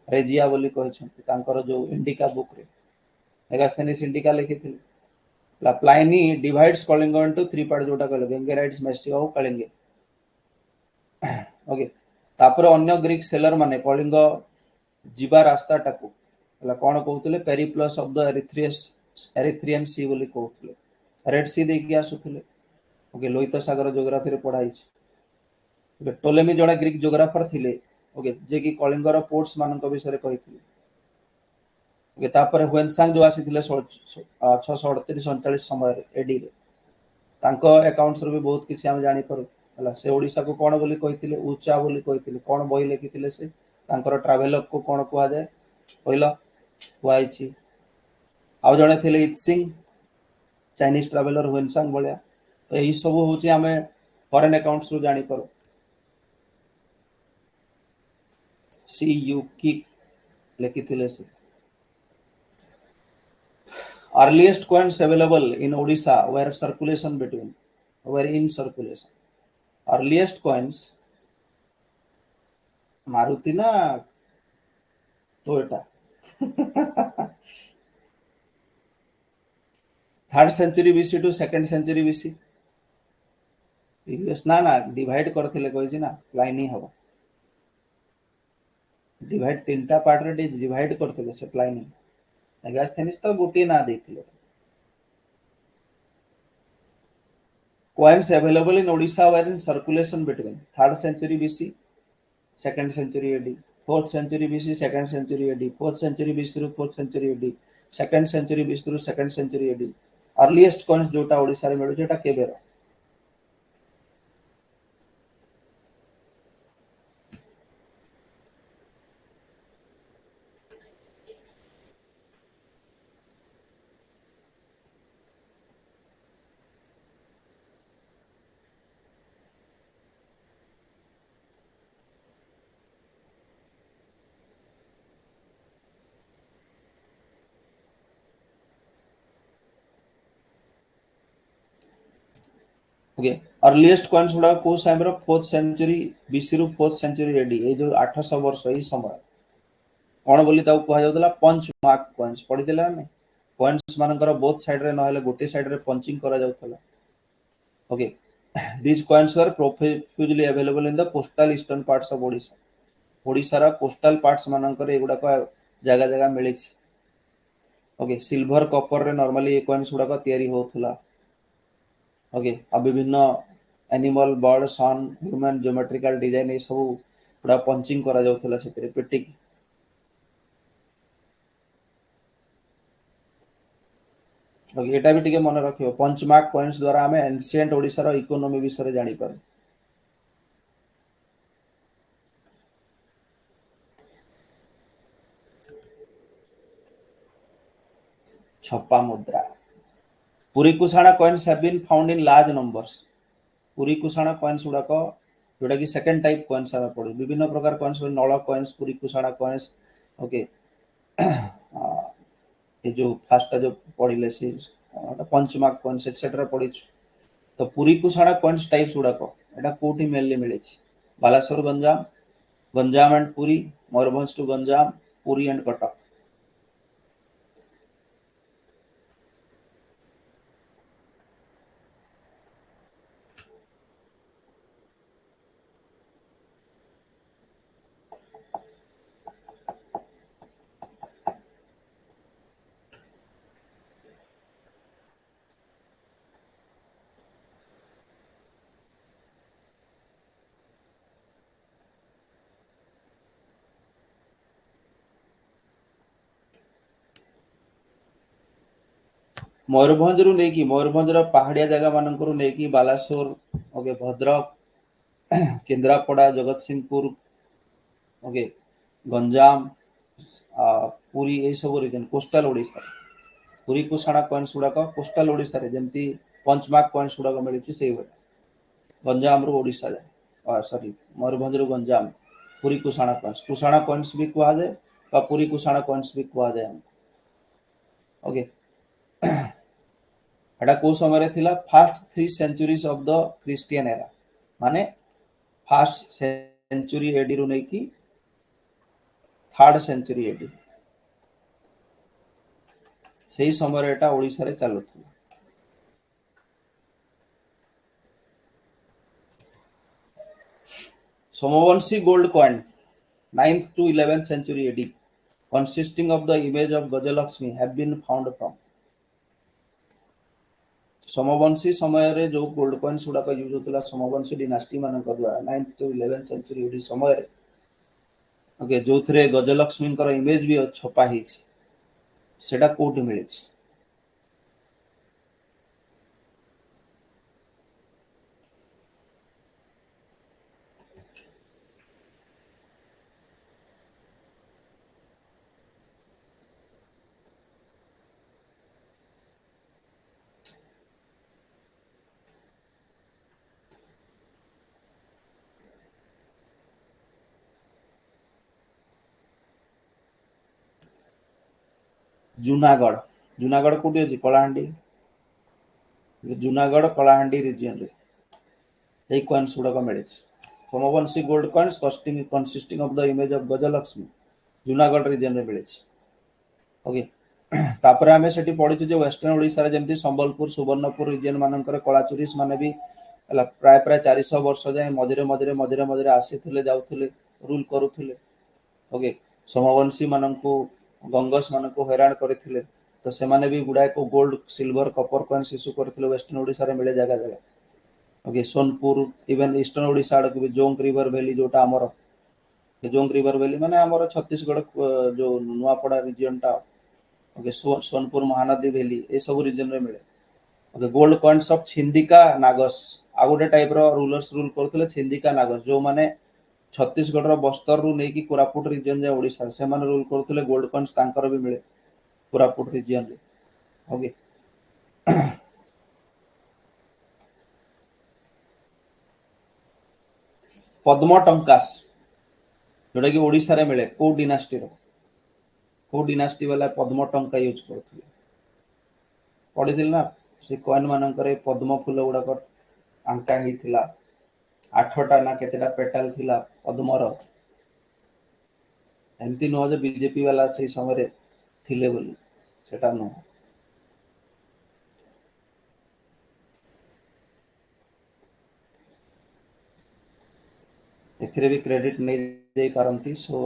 रेजिया बोली कहते जो इंडिका बुक रे मेगास्थेनिस इंडिका लिखी प्लाइनी डिवाइड्स कलिंग इनटू 3 पार्ट जोटा कहले गेंगेराइट्स मेसियो और कलिंगे। ओके तापर अन्य ग्रीक सेलर माने कलिंग जीवा रास्ता टाकू कौन कहते पेरिप्लस ऑफ द एरिथ्रियन सी बोली कहते रेड सी देखिए आसुले। ओके लोहित सागर जोग्राफी रे पढ़ाई। टोलेमी जड़े ग्रीक जोग्राफर थिले ओके जे कि कलिंगर पोर्ट्स मानक विषय कही। ओके तापर हुएनसांग जो आसी 638 39 समय एडी रे तांको अकाउंट्स रो भी बहुत किछि हम जानि पारु हला से ओडिसा को कोन बोली कहिथिले उच्चा बोली कहिथिले कोन बही लिखिथिले से तांकर ट्रैवलर को कोन कुआ जाय पहिला कुआई छी। आउ जने थिले इत्सिंग चाइनीज ट्रैवलर हुएनसांग बोलिया तो यही सब होची हमें फॉरेन अकाउंट्स रो जानि पारु। सी यू की लिखिथिले से earliest coins available in Odisha were in circulation. Earliest coins Maruti na Toyota 3rd century BC to 2nd century BC previous ना डिवाइड करथिले कहिछि ना प्लाइनी हबो डिवाइड 3टा पार्ट रे डिवाइड करथिले से प्लाइनी मेगास्थेनिस तो गोटे ना देथिले। Coins available in Odisha were in circulation between 3rd century BC, 2nd century AD, 4th century BC, 2nd century AD, 4th century BC through 4th century AD, 2nd century BC through 2nd century AD. Earliest coins जोटा ओडिसा रे मिलु जेटा केबेर okay earliest coins गुड़ा को time रो 4th century BC रु 4th century AD ए जो 800 वर्ष एही समय कोन बोली ताऊ कहा जाउतला पंच मार्क कॉइन्स पढी देला नै कॉइन्स मानकर बोथ साइड रे नहले गोटे साइड रे पंचिंग करा जाउतला। Okay these coins were profusely available in the coastal eastern parts of Odisha. Odisha रा कोस्टल पार्ट्स मानकर एगुडा को जगह जगह मिली। ओके सिल्वर कॉपर रे नॉर्मली कॉइन्स गुडा को तयारी होथला। ओके आ विभिन्न एनिमल बर्ड सन ह्यूमन ज्योमेट्रिकल डिजाइन ए सब पूरा पंचिंग करा जाउथला सेते पेटिक। ओके एटा भी टिके मन रखियो पंच मार्क कॉइन्स द्वारा हमें एंशिएंट ओडिसा रो इकोनॉमी विषय जानि पार। छपा मुद्रा। Puri Kushan coins have been found in large numbers. Puri Kushan coins गुड़ाक जोटा कि सेकेंड टाइप कॉइन्स आम पढ़े विभिन्न प्रकार कॉइन्स नल coins Puri Kushan coins. Okay ये जो फास्ट जो पढ़िले से पंचमार्क कॉइन्स एक्सेट्रा पढ़ी। तो पुरी कुषाण कॉइन्स टाइप्स गुड़ाक एटा कोठी मेनली मिले Balasore Ganjam Ganjam and Puri Mayurbhanj to Ganjam Puri and Cuttack. Mayurbhanj पहाड़िया जगह मानक बालासोर ओके भद्रक केन्द्रापड़ा जगत सिंहपुर ओके गंजाम पुरी ये सब region coastal Odisha Puri Kushan coins गुड़ाक कोस्टल ओडिशा रे जमती पंचमार्क कॉइन्स गुड़ाक मिली से गंजाम रू ओडिशा जाए सॉरी मयूरभंज रू गंजाम पुरी कुषाण कॉइन्स भी कहा जाए पुरी कुषाण कॉइन्स भी कहा जाए। ओके एटा को समय थिला first 3 centuries of the Christian era माने फर्स्ट सेंचुरी एडी रू नहीं कि थर्ड सेंचुरी एडी से ही समय एटा ओडिशा रे चलुथला। Somavamshi gold coin 9th to 11th century AD consisting of the image of Gajalakshmi have been found from। Somvanshi समय रे जो गोल्ड कॉइन्स गुड़ाक यूज होता सोमवंशी डिनास्टी मान द्वारा 9th to 11th century AD समय रे ओके जो थे गजलक्ष्मी इमेज भी छपा सेटा कोठी मिले। जूनागढ़ जूनागढ़ कौटी अच्छी कलाहांडी जूनागढ़ कलाहांडी रिजन रे कॉइन्स गुड़ाक मिले। Somavamshi gold coins consisting of the image of Gajalakshmi Junagarh region रे मिले। ओके तापर आमे सेठी पढ़िछु जे वेस्टर्न ओडिसा रे जेमती संबलपुर सुवर्णपुर रिजन मानकर कलाचुरीस माने भी प्राय प्राय 400 वर्ष जाए मझे मझे मझे मझे आसीथिले जाउथिले रूल करुथिले। ओके सोमवंशी मानकु गंगस मानकु हैरान करथिले तो से माने भी गुडाए को gold silver copper coins issue करथिले वेस्टर्न ओडिसा रे मिले जगह जगह। Okay Sonpur even eastern Odisha आड़ भी जोंक रिवर वैली जोटा हमर जोंक रिवर वैली माने हमर छत्तीसगढ़ जो नुआपड़ा रिजन टा ओके सोनपुर महानदी वैली ए सब रिजन रे मिले। ओके गोल्ड कॉइन्स ऑफ छिंदिका नागस आ गोटे टाइप रो रूलर्स रूल करथिले छिंदिका नागस जो माने छत्तीसगढ़ रो बस्तर रु नहीं कि कोरापुट रिजन जे ओडिसा से माने रूल करथिले गोल्ड कॉइन्स तांकर भी मिले कोरापुट रिजन रे। ओके पद्म टंकास जोटा कि ओडिसा रे मिले को डिनास्टी वाला पद्म टंका यूज करथिले पढ़ी ना से कॉइन मानकर पद्म फूल गुड़ाक आंका होता 8टा ना केतेटा पेटाल थिला पद्मर एमती नुह जो बीजेपी वाला से समय थिले बोली सेटा नुह। एथिरे भी क्रेडिट नहीं दे पारंती सो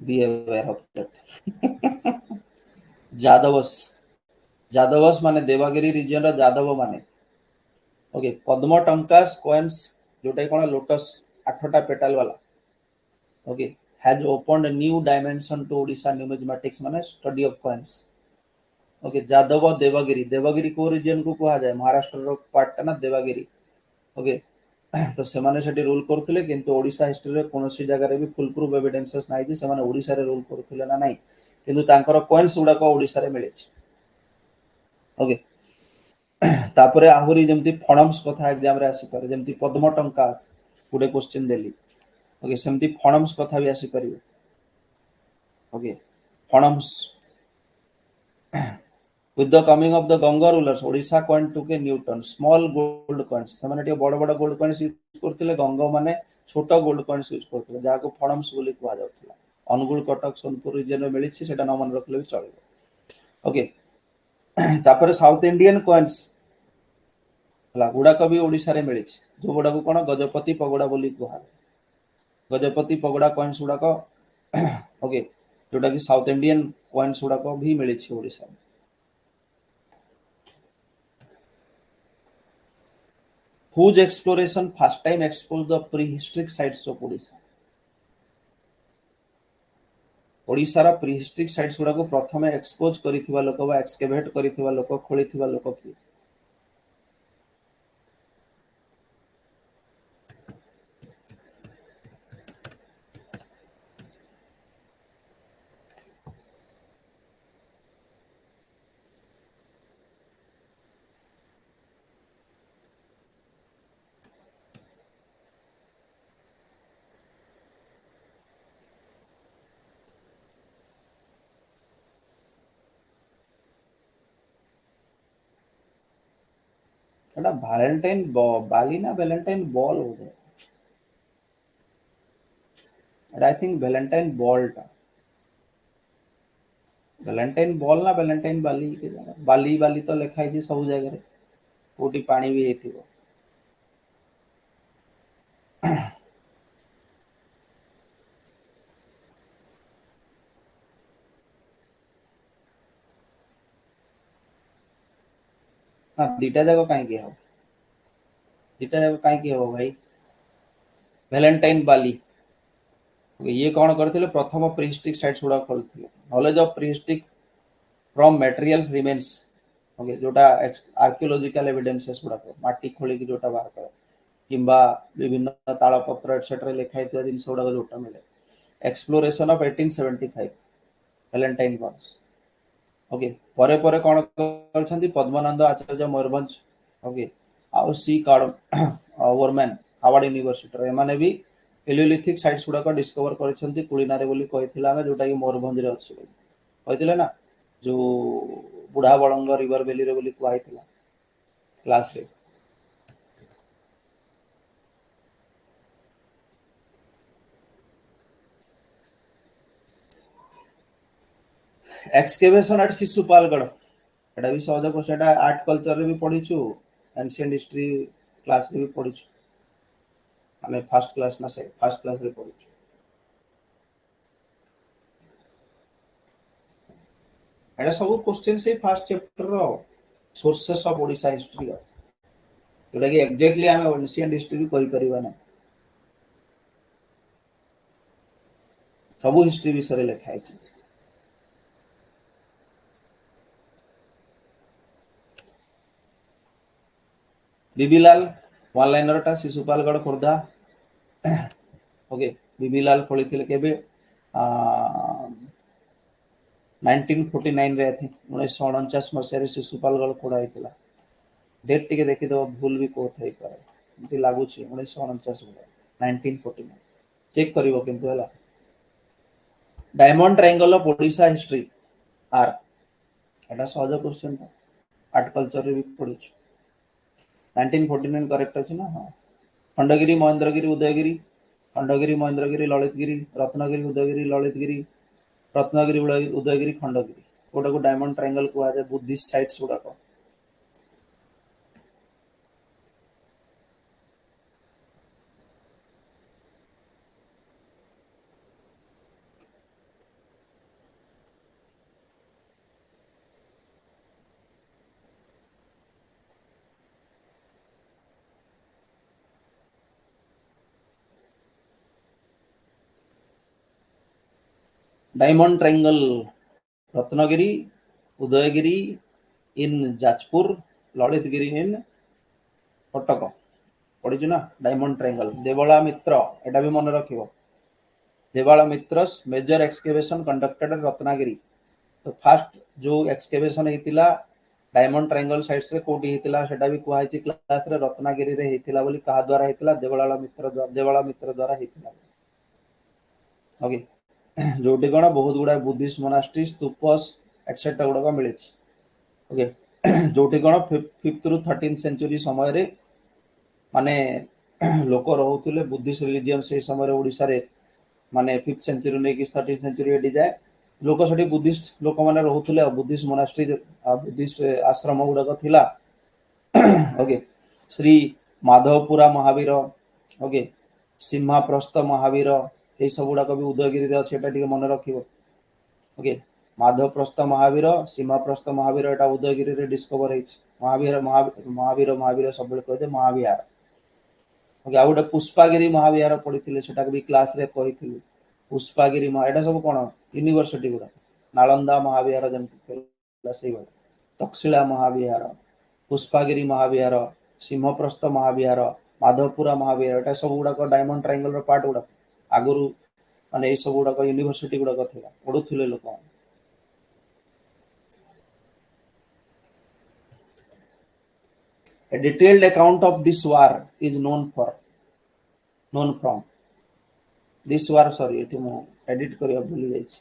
बी अवेयर ऑफ दैट। जादवस माने देवगिरी रिजन रा जादव माने। ओके पद्म टंकास कॉइन्स जोटा कोन लोटस 8टा पेटाल वाला okay has opened new dimension to Odisha numismatics माने study of coins. Okay Yadava Devagiri को रीजन को कहा जाए महाराष्ट्र रो पार्ट ना देवगिरी। ओके तो से माने सेठी रूल करथिले किंतु ओडिशा हिस्ट्री रे कोनोसी जगह रे भी फुल प्रूफ एविडेंसेस नाही जे से माने ओडिशा रे रूल करथिले ना नाही किंतु तांकर कॉइन्स गुड़ाक ओडिशा रे मिले। ओके तापरे आहुरी जमती फणम्स कथा एग्जाम रे आसी पारे जमती पद्म टंका अछि गुडे क्वेश्चन देली। ओके सेमती फणम्स कथा भी आसी परिबो। Okay fanams with the coming of the Ganga rulers Odisha coin took a new turn small gold coins ସେମାନେ ଟିକେ ବଡ଼ ବଡ଼ gold coins यूज करथिले गंगा माने छोट gold coins यूज करथिले जाको फणम्स बोली कुआ जाउथला। अनुगुल कटक सोनपुर रीजन में मिली सेटा न मन रखले भी चलिबो। ओके तापर साउथ इंडियन कॉइन्स हला गुडाक भी ओडिशा रे मिली जो गुडा को कोन गजपति पगोडा बोली कुआ। गजपति पगोडा कॉइन्स गुडाक ओके जोटा कि साउथ इंडियन कॉइन्स गुडाक भी मिली Odisha. Whose exploration first time exposed the prehistoric sites of Odisha? ओडिशार प्रीहिस्ट्रिक साइट्स गुड़ा को प्रथम एक्सपोज करिथिबा लोक बा एक्सकेवेट करिथिबा लोक खोलिथिबा लोक की एटा वैलेंटाइन बाली ना वैलेंटाइन बॉल होदे एटा आई थिंक वैलेंटाइन बॉल टा वैलेंटाइन बॉल ना वैलेंटाइन बाली के जाना बाली बाली तो लिखा है सब जगह रे कोटी पानी भी हेतिबो। हां दीटा जगह काहे के हो दीटा जगह काहे के हो भाई वैलेंटाइन बाली। ये कौन करथिले प्रथम प्रीहिस्ट्रिक साइट्स गुड़ा खोलथिले knowledge of prehistoric from materials remains. Okay जोटा आर्कियोलॉजिकल एविडेंसेस गुड़ा माटी खोली की जोटा बाहर कर किंबा विभिन्न तालपत्र एटसेट्रा लिखा है जिनस गुड़ा जोटा मिले exploration of 1875 Valentine Ball's. Okay परे परे कौन करछंती पद्मनंद आचार्य मयूरभंज। ओके आउ C card Overman Harvard University रे माने भी पेलियोलिथिक साइट्स गुड़ा डिस्कवर करछंती कुलिनारे बोली कहिथिला हमें जोटा कि मयूरभंज रे अछि कहिथिले ना जो बुढ़ा बड़ंग रिवर वैली रे बोली कुआइथिला क्लास रे। एक्सकेवेशन एट शिशुपालगढ़ एटा भी सहज क्वेश्चन एटा आर्ट कल्चर रे भी पढिछु एंशिएंट हिस्ट्री क्लास रे भी पढिछु हमें फर्स्ट क्लास ना से फर्स्ट क्लास रे पढिछु। एटा सब क्वेश्चन से फर्स्ट चैप्टर रो सोर्सेस ऑफ ओडिशा हिस्ट्री जोटा कि एग्जैक्टली हमें एंशिएंट हिस्ट्री भी कहि परिबा ना सब हिस्ट्री विषय रे लिखा है। बीबीलाल वन लाइनर टा शिशुपालगढ़ खोर्धा। ओके बीबीलाल खोलिथिले केबे 1949 रे थी 1949 मसिया रे शिशुपालगढ़ खोड़ा हेतिला डेट टिके देखि दो भूल भी कोथ है पारे मते लागु छी 1949 रे 1949 चेक करिवो किंतु हला diamond triangle of Odisha history आर एटा सहज क्वेश्चन आर्ट कल्चर रे भी पढिछु 1949 करेक्ट अछि ना। हां खंडगिरी महेंद्रगिरी उदयगिरी खंडगिरी महेंद्रगिरी ललितगिरी रत्नगिरी उदयगिरी ललितगिरी रत्नगिरी उदयगिरी खंडगिरी गोटा को डायमंड ट्रायंगल को आजे बुद्धिस्ट साइट्स गुडा को डायमंड ट्रायंगल रत्नगिरी उदयगिरी इन जाजपुर ललितगिरी इन कटक पढ़ी ना डायमंड ट्रायंगल देवला मित्र एटा भी मन रखिबो Debala Mitra's major excavation conducted at Ratnagiri तो फास्ट जो एक्सकेवेशन हेतिला डायमंड ट्रायंगल साइट्स रे कोटी हेतिला सेटा भी कुहा छि क्लास रे रत्नागिरी रे हेतिला बोली कहा द्वारा हेतिला देवळा मित्र द्वारा हेतिला ओके जोटी कोन बहुत गुडा बुद्धिस्ट मोनास्ट्री स्तूपस एटसेट्रा गुडा मिले ओके जोटी कोन 5th रु 13th सेंचुरी समय रे माने लोक रहउतले बुद्धिस्ट रिलीजियन से समय रे ओडिसा रे माने 5th सेंचुरी ने कि 13th सेंचुरी एडी जाय लोक सठी बुद्धिस्ट लोक माने रहउतले बुद्धिस्ट मोनास्ट्री बुद्धिस्ट आश्रम गुडा थिला ओके श्री माधवपुरा महावीर ओके सिंहाप्रस्थ महावीर ए सब गुडा भी उदयगिरी रे अछि एटा ठीक मन रखिबो ओके माधवप्रस्थ महावीर सिंहाप्रस्थ महावीर एटा उदयगिरी रे डिस्कवर हेछि महावीर सब बेले कहते महाविहार ओके आ गोटे पुष्पागिरी महाविहार पढ़ी सेटा भी क्लास रे कही पुष्पागिरी एटा सब कोन यूनिवर्सिटी गुडा नालंदा महाविहार जमती तक्षशिला महाविहार पुष्पागिरी महाविहार सिंहप्रस्थ महाविहार माधवपुरा महाविहार एटा सब गुडा डायमंड ट्रायंगल रो पार्ट गुडा आगुरु माने ए सब गुडा यूनिवर्सिटी गुडा थिला पढुथिले लोक A detailed account of this war is known from this war sorry एठी मो एडिट करिया भूली जाई छी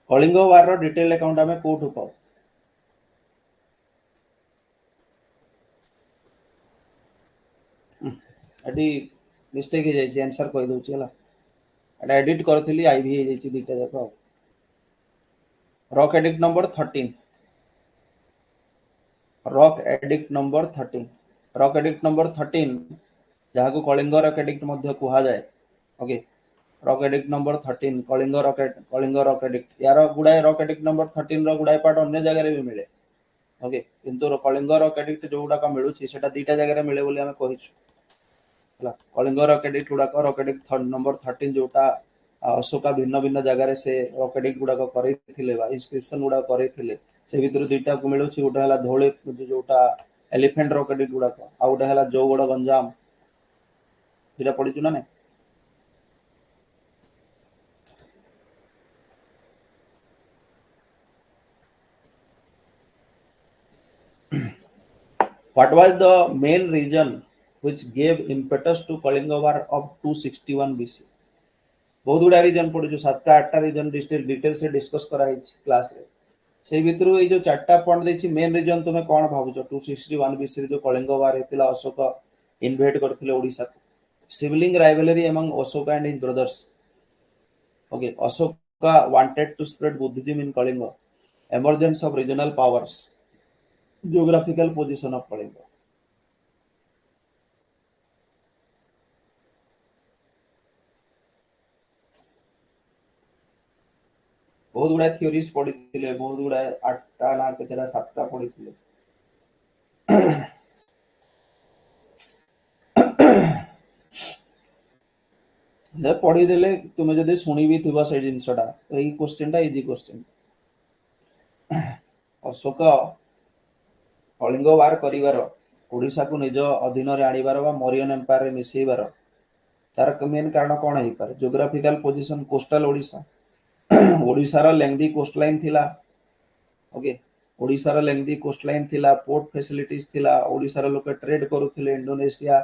कलिंग वार रो डिटेल अकाउंट हमें कोठु पाऊ एडी मिस्टेक हे जाई छी आंसर कहि दउ छी हला एटा एडिट करथिली आईवी हे जाई छी दुटा जाको rock edict number 13 rock edict number 13 जहाँ को कलिंग रॉक एडिक्ट मध्य कुहा जाए okay rock edict number 13 Kalinga rock edict यार गुडाए रॉक एडिक्ट नंबर 13 रो गुडाए पार्ट अन्य जगह रे भी मिले ओके किंतु कलिंग रॉक एडिक्ट जो गुडा का मिलु छी सेटा दीटा जगह रे मिले बोली हमें कहिछु हला कलिंग रॉक एडिक्ट गुडा का रॉक एडिक्ट नंबर 13 जोटा अशोका भिन्न भिन्न जगह रे से रॉक एडिक्ट गुडा को करै थिले बा इंस्क्रिप्शन गुडा करै थिले से भितर दुईटा को मिलु छी गोटा हला धोळे जोटा एलिफेंट रॉक एडिक्ट गुडा को आ गोटा हला जोगड़ गंजाम एटा पढि छु ना नै What was the main reason which gave impetus to Kalinga War of 261 BC? बहुत गुड़ा रीजन पढ़ी 7-8 रीजन डिटेल से डिस्कस करा क्लास रे से भितर ये जो 4टा पॉइंट देछि मेन रीजन तुमे कोन भाबुछ 261 BC रे जो कलिंग वार हेतिला अशोक इन्वेड करथिले ओडिसा को sibling rivalry among Ashoka and his brothers okay Ashoka wanted to spread Buddhism in Kalinga emergence of regional powers geographical position of Kalinga बहुत गुड़ा थ्योरीज पढ़ी बहुत गुड़ा 8टा ना केतेरा 7टा पढ़ी पढ़ी देले तुमे जदि सुनी भी थिबा से जिंसटा तो ई क्वेश्चन टा इजी क्वेश्चन अशोक कलिंग वार करिवार ओडिसा को निज अधीन रे आनिबार बा मौर्यन एम्पायर रे मिसेइबार तार मेन कारण कोन हेइ पारे geographical position coastal Odisha Odisha रा लेंथी कोस्ट लाइन थिला ओके ओडिसा रा लेंथी कोस्ट लाइन थिला पोर्ट फैसिलिटीज थिला ओडिसा रा लोक ट्रेड करूथिले Indonesia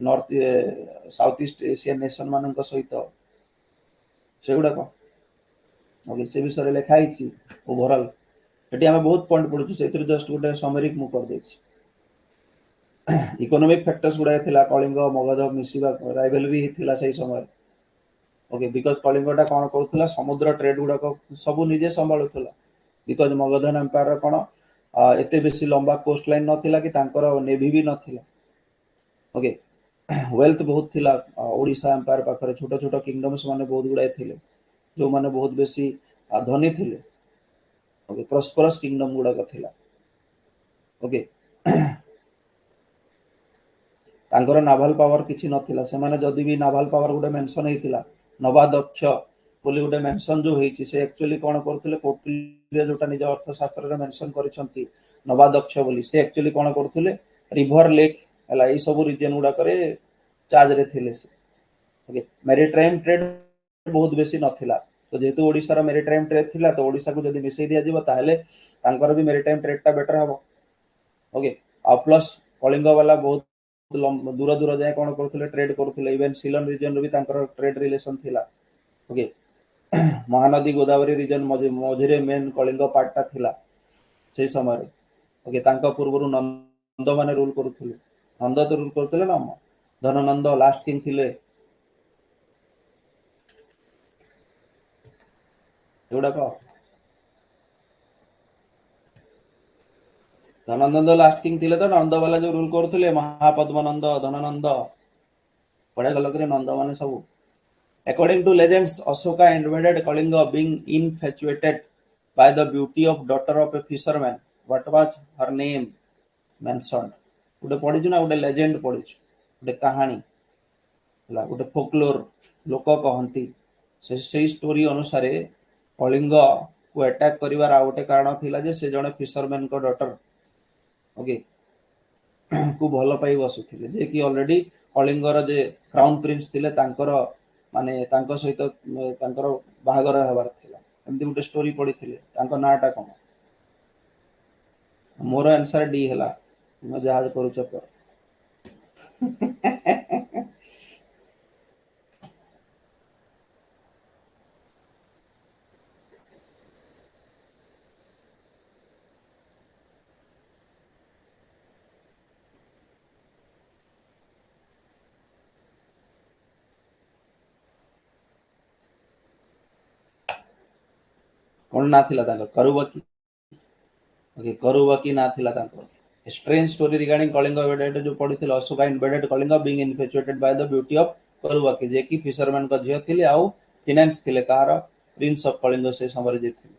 north south east Asian nation मानन सहित सेगुडा को ओके से विषय लिखा है ओवरऑल एटी हमें बहुत पॉइंट पढु से जस्ट गोटे समरी मु कर दे इकोनॉमिक फैक्टर्स गुडा थिला कलिंग मगध मिसिबा राइवलरी थिला सही समय ओके बिकॉज कलिंगटा कोन करथुला समुद्र ट्रेड गुडा को सब निजे संभाळुथुला बिकॉज मगधन एम्पायर कोन एते बेसी लंबा कोस्ट लाइन नथिला कि तांकर नेवी भी नथिला ओके वेल्थ बहुत थिला ओडिसा एम्पायर पाखरे छोटा छोटा किंगडम्स माने बहुत गुडा थिले जो माने बहुत बेसी धनी थिले ओके प्रॉस्परस किंगडम गुडा का थिला ओके तांकर नावल पावर किछि नथिला से माने जदी भी नावल पावर गुडा मेंशन हेतिला नवादक्ष बोली गोटे मेंशन जो हेछि से एक्चुअली कोन करथले कौटिल्य जोटा निज अर्थशास्त्र रे मेंशन करिसंती नवादक्ष बोली से एक्चुअली कोन करथले रिवर लेक हला ए सब रीजन गुडा करे चार्ज रे थिले से ओके मैरीटाइम ट्रेड बहुत बेसी नथिला तो जेहेतु ओडिसा मेरिटाइम ट्रेड थिला तो ओडिसा को जदि मिसई दिया जिवो ताहले तांकर भी मेरिटाइम ट्रेड टा बेटर हबो ओके आ प्लस कलिंग वाला बहुत दूर दूर जाए कौन करथिले ट्रेड करथिले इवन सीलन रीजन भी तांकर ट्रेड रिलेशन थिला ओके महानदी गोदावरी रीजन मझिरे मेन कलिंग पार्टा थिला से समय ओके तांका पूर्वरु नंद माने रूल करुथिले नंद तो रूल करथिले ना धननंद लास्ट किंग थिले एगुड़ा कह धननंद लास्ट किंग थिले तो नंद वाला जो रूल करथिले महापद्मनंद धननंद पढ़े गल करे नंद माने सब according to legends Ashoka invaded Kalinga being infatuated by the beauty of daughter of a fisherman what was her name mentioned गोटे पढ़ी ना गोटे लेजेंड पढ़ी गोटे कहानी गोटे फोकलोर लोक कहती से स्टोरी अनुसार कलिंग को अटैक करिवार आ गोटे कारण थिला जे से जने फिशरमैन को डॉटर ओके को भल पाई बसुथिले जे कि ऑलरेडी कलिंगर जे क्राउन प्रिंस थिले तांकर माने तांको सहित तांकर बाहागर हेबार थिला एमती गोटे स्टोरी पढ़ी तांको नाटा कोन मोर आंसर डी हला तुम जहाज करूछ पर कोन ना थिला तांको करुबकी ओके करुबकी ना थिला तांको strange story regarding Kalinga invaded जो पढ़ी थिला Ashoka invaded Kalinga being infatuated by the beauty of Karuvaki जे कि फिशरमैन को झियो थिले आउ फाइनेंस थिले कार प्रिंस ऑफ कलिंग से समय जे थिले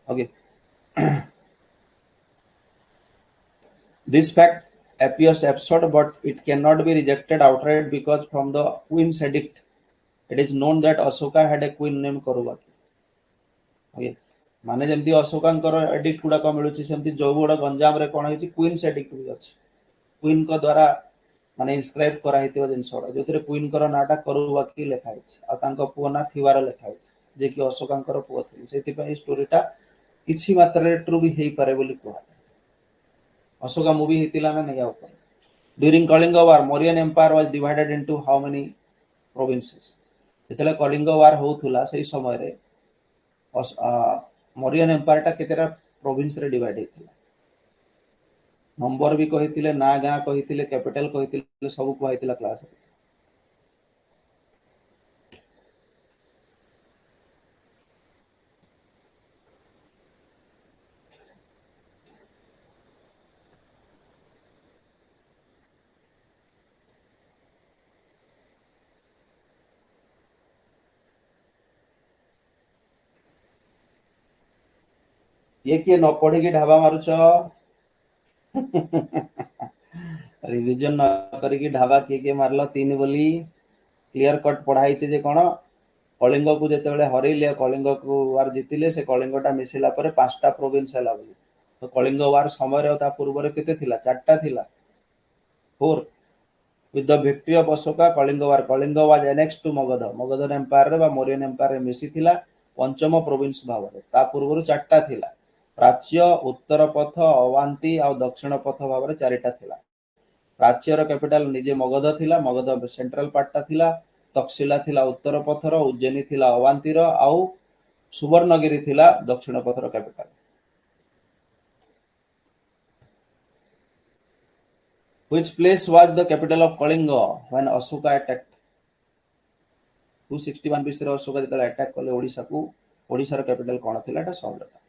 okay this fact appears absurd but it cannot be rejected outright because from the queen's edict it is known that Ashoka had a queen named Karubaki okay माने जेमती अशोकांकर addict गुड़ा को मिलुची सेमती जो गुड़ा गंजाम रे कोन हेची क्वीन्स एडिक्ट भी अछि क्वीन को द्वारा माने इनस्क्राइब करा हेतिबा जिंस गुड़ा जोथिरे क्वीन कर नाटा करुवाकी लेखा हेछि आ तांको पुओ ना थिवार लेखा हेछि जे कि अशोकांकर पुओ थिले सेति पई स्टोरीटा किछि मात्रा रे ट्रू भी हेई पारे बोली कोहा अशोका मूवी हेतिला ना नै ऊपर during Kalinga war Mauryan empire was divided into how many provinces जेतले कलिंग वार होउथुला सेही समय रे मौर्यन एम्पायर टा केतेरा प्रोविंस रे डिवाइड हेतिला नंबर भी कहिथिले ना गां कहिथिले कैपिटल कहिथिले सब कहैतिला क्लास रे ये किए न पढ़ी की ढाबा मारुछ रिवीजन न करी ढाबा किए मारल तीन बोली क्लियर कट पढ़ाई जे कोन कलिंग को जेते हरैले कलिंग को वार जीतिले से कलिंगटा मिसिला परे पांचटा प्रोविंस हला बोली तो कलिंग वार समय रे ता पूर्व रे केते थिला चारटा थिला four with the victory of Ashoka Kalinga was annex to Magadha empire रे बा मौर्यन एम्पायर रे मिसी थिला पंचम प्रोविंस भावरे ता पूर्व चारटा थिला प्राच्य उत्तर पथ अवांती आ दक्षिण पथ भावरे चारिटा थिला प्राच्यर कैपिटल निजे मगध थिला मगध सेंट्रल पार्टा थिला तक्षशिला थिला उत्तर पथर उज्जैनी थिला अवांतीर आउ सुवर्णगिरी थिला दक्षिण पथर capital which place was the capital of Kalinga when Ashoka attacked 261 BC रे अशोक जेतले अटैक कले ओडिसा को ओडिसा रो कैपिटल कोन थिला एटा सॉल्व करता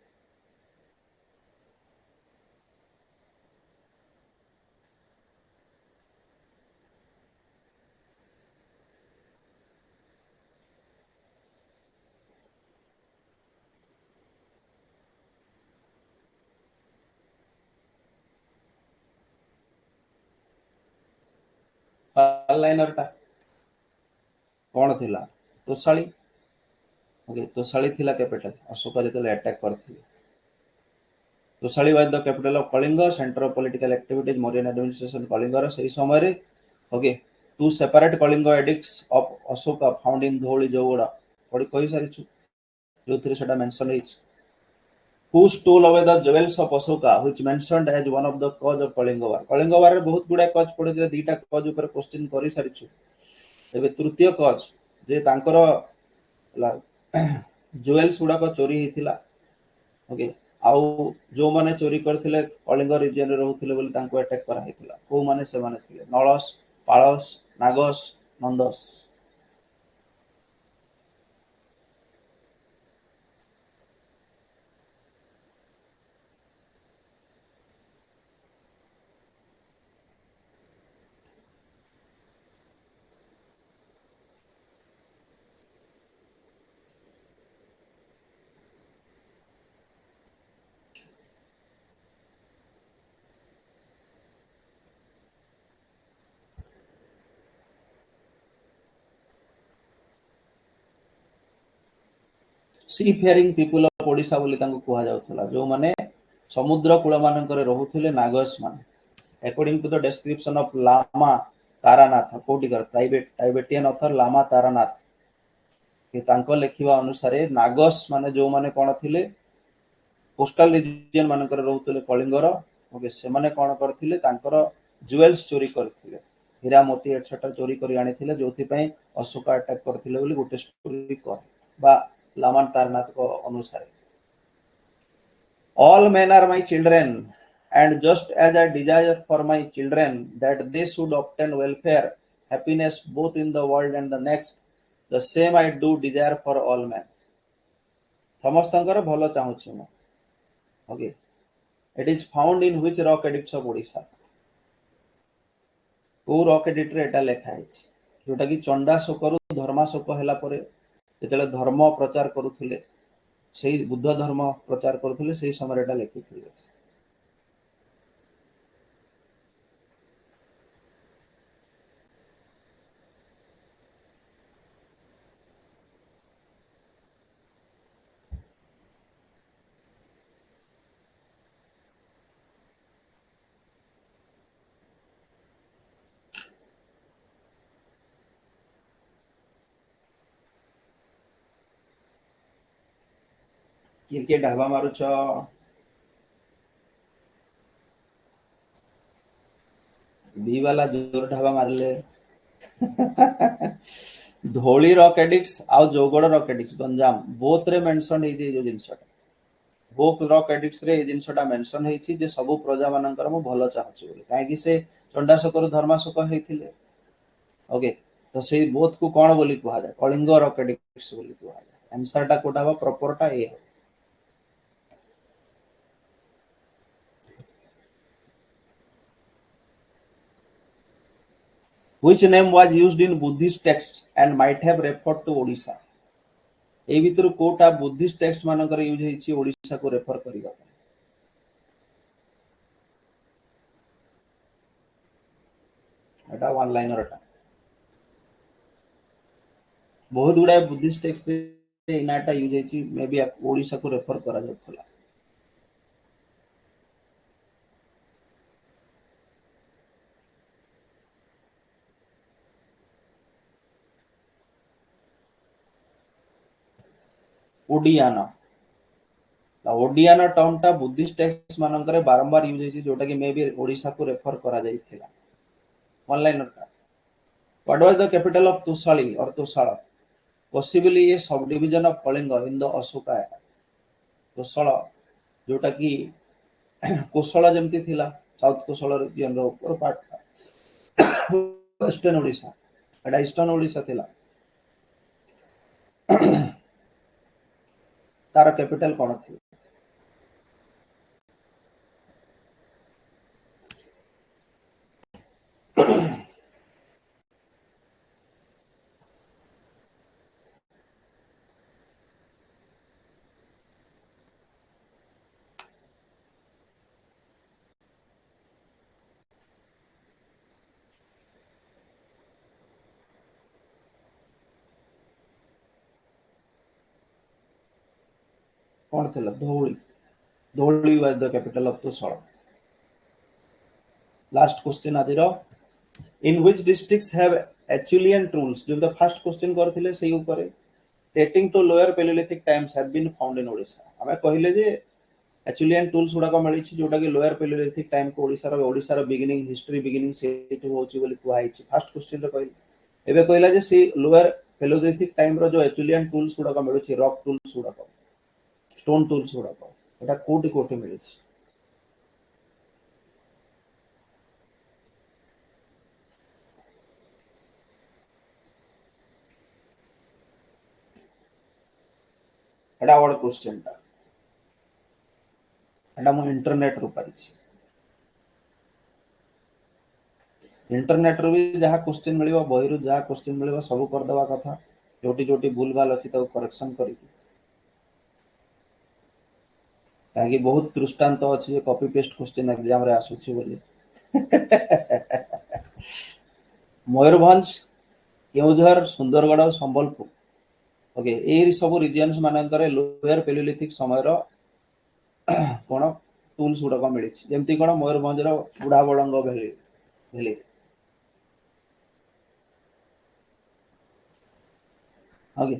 लाइनर टा कोन थिला तोसाली ओके तोसाली थिला कैपिटल अशोक जेतले अटैक करथिले Tosali was the capital of Kalinga centre of political activities Mauryan administration कलिंगर सही समय रे okay two separate Kalinga edicts of Ashoka found in Dhauli Jaugada पढ़ी कहि सारिछु जो थिरे सेटा mention which who stole away the jewels of Ashoka which mentioned as one of the cause of Kalinga war Kalinga war रे बहुत गुडा कज पड़े दीटा कज ऊपर क्वेश्चन करि सारिछु एबे तृतीय कज जे तांकर ज्वेल्स गुडा को चोरी हिथिला ओके आउ जो माने चोरी करथिले कलिंग रीजन रे रहउथिले बोली तांको अटैक करा हिथिला को माने से माने थिले नळस पाळस नागस नंदस सी फेयरिंग पीपल ऑफ ओडिशा बोली तांको कुहा जाउथला जो माने समुद्र कूल मानकर रहउथिले नागस माने according to the description of Lama Taranath कोटिकर टाइबेटियन ऑथर लामा तारानाथ कि तांको लेखिबा अनुसार नागस माने जो माने कोन थिले कोस्टल रीजन मानकर रहउथिले कलिंगर ओके से माने कोन करथिले तांकर ज्वेल्स चोरी करथिले हीरा मोती एटसेट्रा चोरी करी आनिथिले जोथि पई अशोका अटैक करथिले बोली गोटे स्टोरी कह बा लामान तारनाथ को अनुसार all men are my children and just as I desire for my children that they should obtain welfare happiness both in the world and the next the same I do desire for all men समस्तंकर भलो चाहूछि म okay it is found in which rock edicts of Odisha को rock edit रे एटा लेखा है जोटा कि चंडा शोकरु धर्मा शोक हैला परे जेतेले धर्म प्रचार करूथिले सेही बुद्ध धर्म प्रचार करूथिले सेही समय एटा लेखिथिले किए ढाबा मारुछ दी वाला जोर ढाबा मारले धोली रॉक एडिक्ट्स आउ jugaad rock addicts Ganjam both रे मेंशन हे जे जो जिंसटा बोथ रॉक एडिक्ट्स रे ए जिंसटा मेंशन हे जे सब प्रजा मानकर मो भलो चाहछि बोली काहे कि से चंडाशोकर धर्माशोक हेथिले ओके तो से बोथ को कोन बोली कुहा जाय कलिंग रॉक एडिक्ट्स बोली कुहा जाय आंसर टा कोटा बा प्रॉपर टा ए which name was used in Buddhist texts and might have referred to Odisha ए भितर कोटा बुद्धिस्ट टेक्स्ट मानकर यूज हेछि ओडिसा को रेफर करिबा एटा वन लाइनर एटा बहुत गुडा बुद्धिस्ट टेक्स्ट रे इनाटा यूज हेछि मे बी ओडिसा को रेफर करा जाथला ओडियाना ओडियाना टर्म टा बुद्धिस्ट टेक्स्ट मानकर बारंबार यूज हेछि जोटा कि मे बी ओडिसा को रेफर करा जाइथिला वन लाइनर टा what was the capital of Tosali और Tosala possibly a subdivision of Kalinga in the Ashoka era कोसला जोटा कि कोसला जेमती थिला साउथ कोसला रीजन रो ऊपर पार्ट वेस्टर्न ओडिसा एटा ईस्टर्न ओडिसा थिला तार कैपिटल कोन थी कौन थिला Dhauli Dhauli was the capital of Tosala last question आदिरो इन which districts have Acheulean tools जो फर्स्ट क्वेश्चन करथिले सेही ऊपर dating to lower Paleolithic times have been found in Odisha हमें कहले जे Acheulean tools गुडा को मिली जोटा कि लोअर Paleolithic टाइम को ओडिसा रो बिगिनिंग हिस्ट्री बिगिनिंग सेठी होची बोली कुहाई छी फर्स्ट क्वेश्चन रे कहले एबे कहला जे से लोअर Paleolithic टाइम रो जो Acheulean tools गुडा को मिलुची रॉक टूल्स गुडा को स्टोन टूल्स गुडा को एटा कोठी कोठी मिली छी एटा बड़ क्वेश्चन टा एटा मु इंटरनेट रो पारिछि इंटरनेट रो भी जहा क्वेश्चन मिलिबो बही रो जहा क्वेश्चन मिलिबो सब कर दवा कथा जोटी जोटी भूल भाल अछि ताको करेक्शन करी ताकि बहुत दृष्टांत अछि कॉपी पेस्ट क्वेश्चन एग्जाम रे आसुछि बोली मयूरभंज केउझर सुंदरगढ़ संबलपुर ओके ए सब रीजन्स मानकर लोअर पेलियोलिथिक समय रो कोन टूल्स गुडा मिली जेमती कोन मयूरभंज रो बुढ़ा बड़ंग भेली ओके